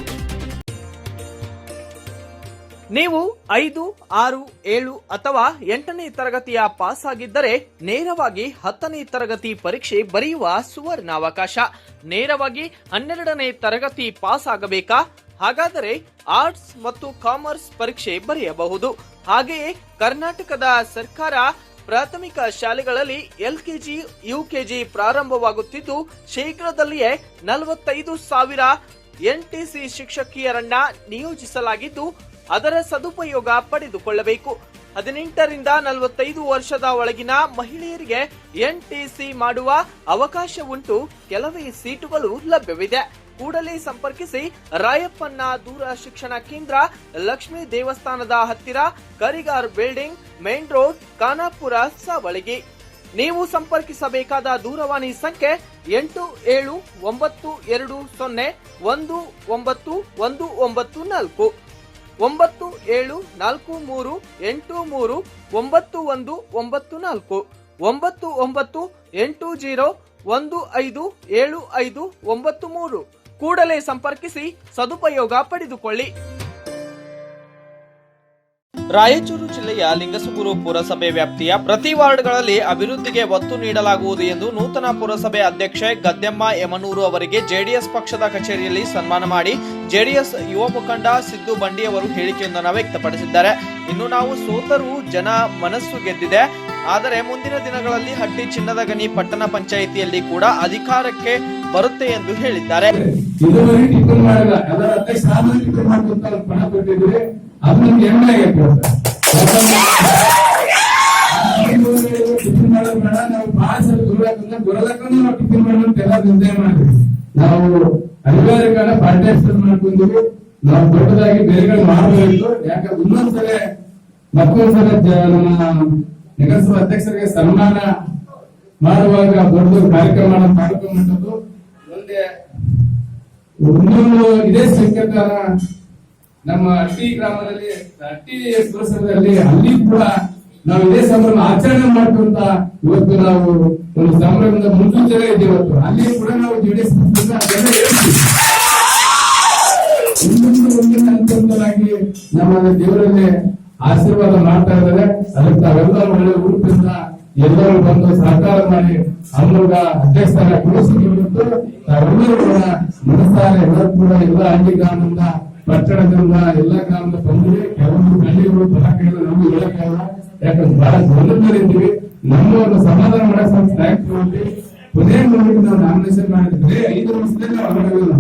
ನೀವು 5, 6, 7 ಅಥವಾ 8ನೇ ತರಗತಿಯ ಪಾಸ್ ಆಗಿದ್ದರೆ ನೇರವಾಗಿ 10ನೇ ತರಗತಿ ಪರೀಕ್ಷೆ ಬರೆಯುವ ಸುವರ್ಣಾವಕಾಶ. ನೇರವಾಗಿ 12ನೇ ತರಗತಿ ಪಾಸ್ ಆಗಬೇಕಾ? ಹಾಗಾದರೆ ಆರ್ಟ್ಸ್ ಮತ್ತು ಕಾಮರ್ಸ್ ಪರೀಕ್ಷೆ ಬರೆಯಬಹುದು. ಹಾಗೆಯೇ ಕರ್ನಾಟಕದ ಸರ್ಕಾರ ಪ್ರಾಥಮಿಕ ಶಾಲೆಗಳಲ್ಲಿ LKG, UKG ಪ್ರಾರಂಭವಾಗುತ್ತಿದ್ದು, ಶೀಘ್ರದಲ್ಲಿಯೇ 45,000 NTC ಶಿಕ್ಷಕಿಯರನ್ನ ನಿಯೋಜಿಸಲಾಗಿದ್ದು, ಅದರ ಸದುಪಯೋಗ ಪಡೆದುಕೊಳ್ಳಬೇಕು. 18ರಿಂದ 45 ವರ್ಷದ ಒಳಗಿನ ಮಹಿಳೆಯರಿಗೆ NTC ಮಾಡುವ ಅವಕಾಶ ಉಂಟು. ಕೆಲವೇ ಸೀಟುಗಳು ಲಭ್ಯವಿದೆ. ಕೂಡಲೇ ಸಂಪರ್ಕಿಸಿ. ರಾಯಪ್ಪನ ದೂರ ಶಿಕ್ಷಣ ಕೇಂದ್ರ, ಲಕ್ಷ್ಮೀ ದೇವಸ್ಥಾನದ ಹತ್ತಿರ, Karigar building, main road, Khanapur, Savalagi. ನೀವು ಸಂಪರ್ಕಿಸಬೇಕಾದ ದೂರವಾಣಿ ಸಂಖ್ಯೆ 8720191194 9743839194 9980157593. ಕೂಡಲೇ ಸಂಪರ್ಕಿಸಿ, ಸದುಪಯೋಗ ಪಡೆದುಕೊಳ್ಳಿ. ರಾಯಚೂರು ಜಿಲ್ಲೆಯ ಲಿಂಗಸುಗೂರು ಪುರಸಭೆ ವ್ಯಾಪ್ತಿಯ ಪ್ರತಿ ವಾರ್ಡ್ಗಳಲ್ಲಿ ಅಭಿವೃದ್ಧಿಗೆ ಒತ್ತು ನೀಡಲಾಗುವುದು ಎಂದು ನೂತನ ಪುರಸಭೆ ಅಧ್ಯಕ್ಷೆ ಗದ್ದೆಮ್ಮ ಯಮನೂರು ಅವರಿಗೆ ಜೆಡಿಎಸ್ ಪಕ್ಷದ ಕಚೇರಿಯಲ್ಲಿ ಸನ್ಮಾನ ಮಾಡಿ ಜೆಡಿಎಸ್ ಯುವ ಮುಖಂಡ ಸಿದ್ದು ಬಂಡಿ ಅವರು ಹೇಳಿಕೆಯೊಂದನ್ನು ವ್ಯಕ್ತಪಡಿಸಿದ್ದಾರೆ. ಇನ್ನು ನಾವು ಸೋತರೂ ಜನ ಮನಸ್ಸು ಗೆದ್ದಿದೆ, ಆದರೆ ಮುಂದಿನ ದಿನಗಳಲ್ಲಿ ಹಟ್ಟಿ ಚಿನ್ನದ ಗಣಿ ಪಟ್ಟಣ ಪಂಚಾಯಿತಿಯಲ್ಲಿ ಕೂಡ ಅಧಿಕಾರಕ್ಕೆ ಬರುತ್ತೆ ಎಂದು ಹೇಳಿದ್ದಾರೆ. ಅದು ನಮ್ಗೆ ಹೆಮ್ಮೆ ಆಗೈತೆ. ನಾವು ಬಹಳ ಸಲ ಬರೋದಕ್ಕೂ ನಾವು ಟಿಫಿನ್ ಮಾಡೋದು ಎಲ್ಲ ನಿರ್ಣಯ ಮಾಡಿದ್ವಿ. ನಾವು ಅನಿವಾರ್ಯ ಕಾಲ ಪಾರ್ಟಿಸಿಪೇಟ್ ಮಾಡ್ಕೊಂಡಿವಿ. ನಾವು ದೊಡ್ಡದಾಗಿ ಬೇರೆಗಳು ಮಾಡಬೇಕು. ಯಾಕಂದ್ರೆ ಇನ್ನೊಂದ್ಸಲ ಮತ್ತೊಂದ್ಸಲ ನಮ್ಮ ನಗರಸಭಾ ಅಧ್ಯಕ್ಷರಿಗೆ ಸನ್ಮಾನ ಮಾಡುವಾಗ ದೊಡ್ಡ ಕಾರ್ಯಕ್ರಮ ಮಾಡ್ಕೊಂಡ್ಬಿಟ್ಟದ್ದು. ಮುಂದೆ ಇನ್ನೊಂದು ಇದೇ ಸಂಕೇತ ನಮ್ಮ ಹಟ್ಟಿ ಗ್ರಾಮದಲ್ಲಿ, ಹಟ್ಟಿ ಪುರಸಭೆಯಲ್ಲಿ ಅಲ್ಲಿ ಕೂಡ ನಾವು ಇದೇ ಸಂಭ್ರಮ ಆಚರಣೆ ಮಾಡ್ಕೊಂತ ಇವತ್ತು ನಾವು ಒಂದು ಸಂಭ್ರಮದ ಮುನ್ಸೂಚನೆ ಇದೆ. ಇವತ್ತು ಅಲ್ಲಿ ಕೂಡ ನಾವು ಜೆಡಿಎಸ್ ಮುಂದಿನ ಹಂತವಾಗಿ ನಮ್ಮ ದೇವರಲ್ಲಿ ಆಶೀರ್ವಾದ ಮಾಡ್ತಾ ಇದ್ದಾರೆ. ಅದಕ್ಕೆ ತಾವೆಲ್ಲ ಒಳ್ಳೆ ರೂಪದಿಂದ ಎಲ್ಲರೂ ಬಂದು ಸಹಕಾರ ಮಾಡಿ ಅಮ್ಮಗ ಅಧ್ಯಕ್ಷರ ಕೊಡಿಸಿದ್ದು ತಾವೆಲ್ಲರೂ ಕೂಡ ಮನಸ್ಸಾರೆ ಎಲ್ಲರೂ ಕೂಡ ಎಲ್ಲ ಹಳ್ಳಿ ಗ್ರಾಮದಿಂದ ಪಟ್ಟಣದಿಂದ ಎಲ್ಲ ಗ್ರಾಮದ ಬಂದಿದೆ. ಕೆಲವೊಂದು ಹಳ್ಳಿಗಳು ಬರಕ್ಕಾಗಲ್ಲ, ನಮ್ಗೆ ಹೇಳಕ್ಕಾಗಲ್ಲ. ಯಾಕಂದ್ರೆ ಬಹಳ ಗೊಂದಲದಲ್ಲಿದ್ದೀವಿ. ನಮ್ಮ ಒಂದು ಸಮಾಧಾನ ಮಾಡಕ್ ಸ್ವಲ್ಪ ಟೈಮ್ ತಗೊಂಡು ಕೊನೆ moment ನಾವು ನಾಮಿನೇಷನ್ ಮಾಡಿದ್ರೆ 5 ವರ್ಷದಲ್ಲಿ ನಾವು ಹೊರಗಡೆ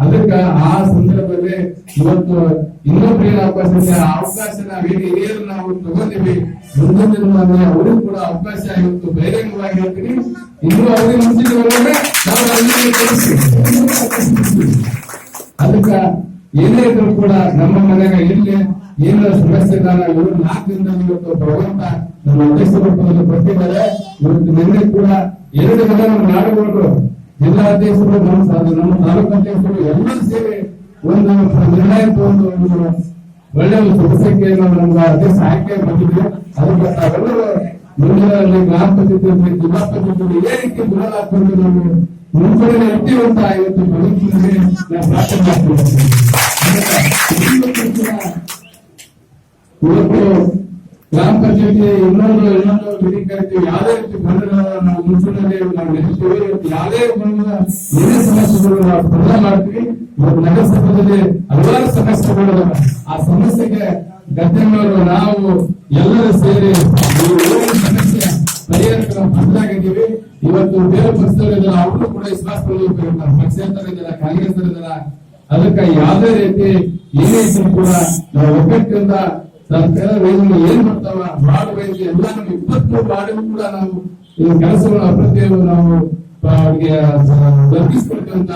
ಅದಕ್ಕ ಆ ಸಂದರ್ಭದಲ್ಲಿ ಇವತ್ತು ಇನ್ನೊಬ್ಬರಿಗೆ ಅವಕಾಶ ಇದೆ. ಆ ಅವಕಾಶ ನಾವೇನು ಹಿರಿಯರು ನಾವು ತಗೊಂಡಿವಿ. ಮುಂದಿನ ದಿನಗಳಲ್ಲಿ ಅವರಿಗೂ ಕೂಡ ಅವಕಾಶ ಇವತ್ತು ಬಹಿರಂಗವಾಗಿ ಹೇಳ್ತೀನಿ. ಇನ್ನೂ ಅವರಿಗೆ ಮುಂಚಿತವರೆಗೆ ನಾವು ಅದನ್ನ ತೋರಿಸ್ತೀವಿ. ಅದಕ್ಕ ಏನೇ ಇದ್ರು ಕೂಡ ನಮ್ಮ ಮನೆಗೆ ಇಲ್ಲಿ ಏನಾರ ಸಮಸ್ಯೆ ಇದ್ದಾಗ ಇವರು 4 ದಿನದಲ್ಲಿ ಇವತ್ತು ಭಗವಂತ ನಮ್ಮ ಅಧ್ಯಕ್ಷರು ಕೊಟ್ಟಿದ್ದಾರೆ. ಇವತ್ತು ನಿನ್ನೆ ಕೂಡ 2 ದಿನ ನಮ್ಮ ನಾಡುಗಳು ಜಿಲ್ಲಾಧ್ಯಕ್ಷರು ನಮ್ಮ ತಾಲೂಕು ಅಧ್ಯಕ್ಷರು ಎಲ್ಲರೂ ಸೇರಿ ಒಂದು ನಿರ್ಣಯ ತಗೊಂಡು ಒಳ್ಳೆಯ ಸಂಸ್ಥೆಯನ್ನು ನಮ್ಗೆ ಅಧ್ಯಕ್ಷ ಆಯ್ಕೆ ಬಂದಿದೆ. ಅದಕ್ಕೆ ತಾವೆಲ್ಲರೂ ಮುಂದಿನ ಗ್ರಾಮ ಪಂಚಾಯತ್ ಜಿಲ್ಲಾ ಪಂಚಾಯತ್ ಇದೇ ರೀತಿ ಗುಣ ಹಾಕೊಂಡು ನಾವು ಮುಂಚೂಣಿ ಇರ್ತೀವಿ ಅಂತ ಇವತ್ತು ಭಗವಂತನಿಗೆ ನಾವು ಪ್ರಾರ್ಥನೆ ಮಾಡ್ತೀವಿ. ಇವತ್ತು ಗ್ರಾಮ ಪಂಚಾಯತಿ ಇನ್ನೊಂದು ಮೀಟಿಂಗ್ ಕರಿತೀವಿ. ಯಾವುದೇ ರೀತಿ ಗೊಂದಲಗಳನ್ನು ನಾವು ಮುಂಚೂಣಿಯಲ್ಲಿ ನಾವು ನಡೆಸ್ತೀವಿ. ಇವತ್ತು ಯಾವುದೇ ಏನೇ ಸಮಸ್ಯೆಗಳು ನಾವು ಸ್ಪರ್ಧೆ ಮಾಡ್ತೀವಿ. ಇವತ್ತು ನಗರಸಭೆಯಲ್ಲಿ ಹಲವಾರು ಸಮಸ್ಯೆಗಳು ಆ ಸಮಸ್ಯೆಗೆ ಗದ್ದೆಯವರು ನಾವು ಎಲ್ಲರೂ ಸೇರಿ ಸಮಸ್ಯೆ ಪರಿಹಾರಕ್ಕೆ ನಾವು ಬದಲಾಗಿದ್ದೀವಿ. ಇವತ್ತು ಬೇರೆ ಪಕ್ಷದವರಿದ್ದಾರೆ, ಅವರು ಕೂಡ ವಿಶ್ವಾಸ ಪಕ್ಷೇತರ ಇದ್ದಾರೆ, ಕಾಂಗ್ರೆಸ್ ಇದ್ದಾರೆ. ಅದಕ್ಕೆ ಯಾವುದೇ ರೀತಿ ಏನೇ ಇದ್ರು ಕೂಡ ನಾವು ಒಗ್ಗಟ್ಟಿನಿಂದ ಸರ್ಕಾರ ಏನ್ ಮಾಡ್ತಾವ ವಾರ್ಡ್ ವೈಸ್ ಎಲ್ಲ ನಮ್ಮ 23 ವಾರ್ಡ್ ಕೂಡ ನಾವು ಈ ಕೆಲಸಗಳ ಅಭಿವೃದ್ಧಿಯನ್ನು ನಾವು ಅವ್ರಿಗೆ ದೊರಕಿಸ್ಕೊಡ್ತೀವಿ ಅಂತ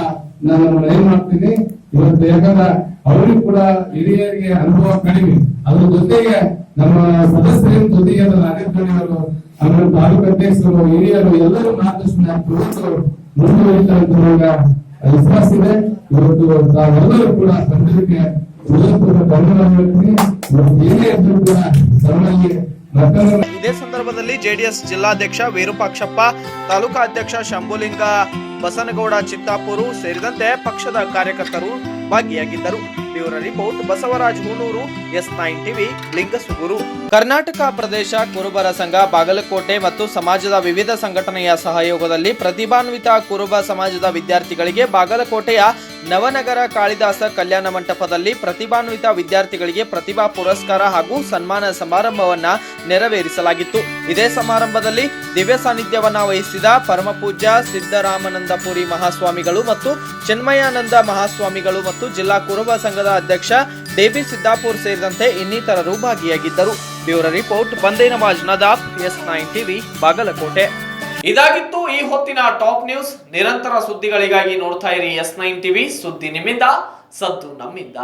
ನಾನು ಏನ್ ಮಾಡ್ತೀನಿ ಇವತ್ತು. ಯಾಕಂದ್ರೆ ಅವರಿಗೂ ಕೂಡ ಹಿರಿಯರಿಗೆ ಅನುಭವ ಕಡಿಮೆ, ಅದ್ರ ಜೊತೆಗೆ ನಮ್ಮ ಸದಸ್ಯರ ಜೊತೆಗೆ ಅನೇಕರು ಆಮೇಲೆ ತಾಲೂಕು ಅಧ್ಯಕ್ಷರು ಹಿರಿಯರು ಎಲ್ಲರೂ ಮಾರ್ಗದರ್ಶನ ಮುಂದುವರಿತಾರೆ ಅಂತ ನಮ್ಗೆ ವಿಶ್ವಾಸ ಇದೆ. ಇವತ್ತು ತಾವೆಲ್ಲರೂ ಕೂಡ ಸಂಘಕ್ಕೆ ಇದೇ ಸಂದರ್ಭದಲ್ಲಿ ಜೆಡಿಎಸ್ ಜಿಲ್ಲಾಧ್ಯಕ್ಷ ವಿರೂಪಾಕ್ಷಪ್ಪ, ತಾಲೂಕಾ ಅಧ್ಯಕ್ಷ ಶಂಭುಲಿಂಗ ಬಸನಗೌಡ ಚಿತ್ತಾಪುರು ಸೇರಿದಂತೆ ಪಕ್ಷದ ಕಾರ್ಯಕರ್ತರು ಭಾಗಿಯಾಗಿದ್ದರು. Bureau report Basavaraj Hunur, S9 TV, Lingasugur. Karnataka ಪ್ರದೇಶ ಕುರುಬರ ಸಂಘ ಬಾಗಲಕೋಟೆ ಮತ್ತು ಸಮಾಜದ ವಿವಿಧ ಸಂಘಟನೆಯ ಸಹಯೋಗದಲ್ಲಿ ಪ್ರತಿಭಾನ್ವಿತ ಕುರುಬ ಸಮಾಜದ ವಿದ್ಯಾರ್ಥಿಗಳಿಗೆ ಬಾಗಲಕೋಟೆಯ ನವನಗರ ಕಾಳಿದಾಸ ಕಲ್ಯಾಣ ಮಂಟಪದಲ್ಲಿ ಪ್ರತಿಭಾನ್ವಿತ ವಿದ್ಯಾರ್ಥಿಗಳಿಗೆ ಪ್ರತಿಭಾ ಪುರಸ್ಕಾರ ಹಾಗೂ ಸನ್ಮಾನ ಸಮಾರಂಭವನ್ನ ನೆರವೇರಿಸಲಾಗಿತ್ತು. ಇದೇ ಸಮಾರಂಭದಲ್ಲಿ ದಿವ್ಯ ಸಾನ್ನಿಧ್ಯವನ್ನ ವಹಿಸಿದ ಪರಮಪೂಜ್ಯ ಸಿದ್ದರಾಮನಂದಪುರಿ ಮಹಾಸ್ವಾಮಿಗಳು ಮತ್ತು ಚಿನ್ಮಯಾನಂದ ಮಹಾಸ್ವಾಮಿಗಳು ಮತ್ತು ಜಿಲ್ಲಾ ಕುರುಬ ಸಂಘದ ಅಧ್ಯಕ್ಷ ಡಿ.ಬಿ. ಸಿದ್ದಾಪುರ್ ಸೇರಿದಂತೆ ಇನ್ನಿತರರು ಭಾಗಿಯಾಗಿದ್ದರು. ಬ್ಯೂರೋ ರಿಪೋರ್ಟ್ ಬಂದೇ ನವಾಜ್ ನದಾಫ್, S9 ಟಿವಿ, ಬಾಗಲಕೋಟೆ. ಇದಾಗಿತ್ತು ಈ ಹೊತ್ತಿನ ಟಾಪ್ ನ್ಯೂಸ್. ನಿರಂತರ ಸುದ್ದಿಗಳಿಗಾಗಿ ನೋಡ್ತಾ ಇರಿ S9 ಟಿವಿ. ಸುದ್ದಿ ನಿಮ್ಮಿಂದ, ಸದ್ದು ನಮ್ಮಿಂದ.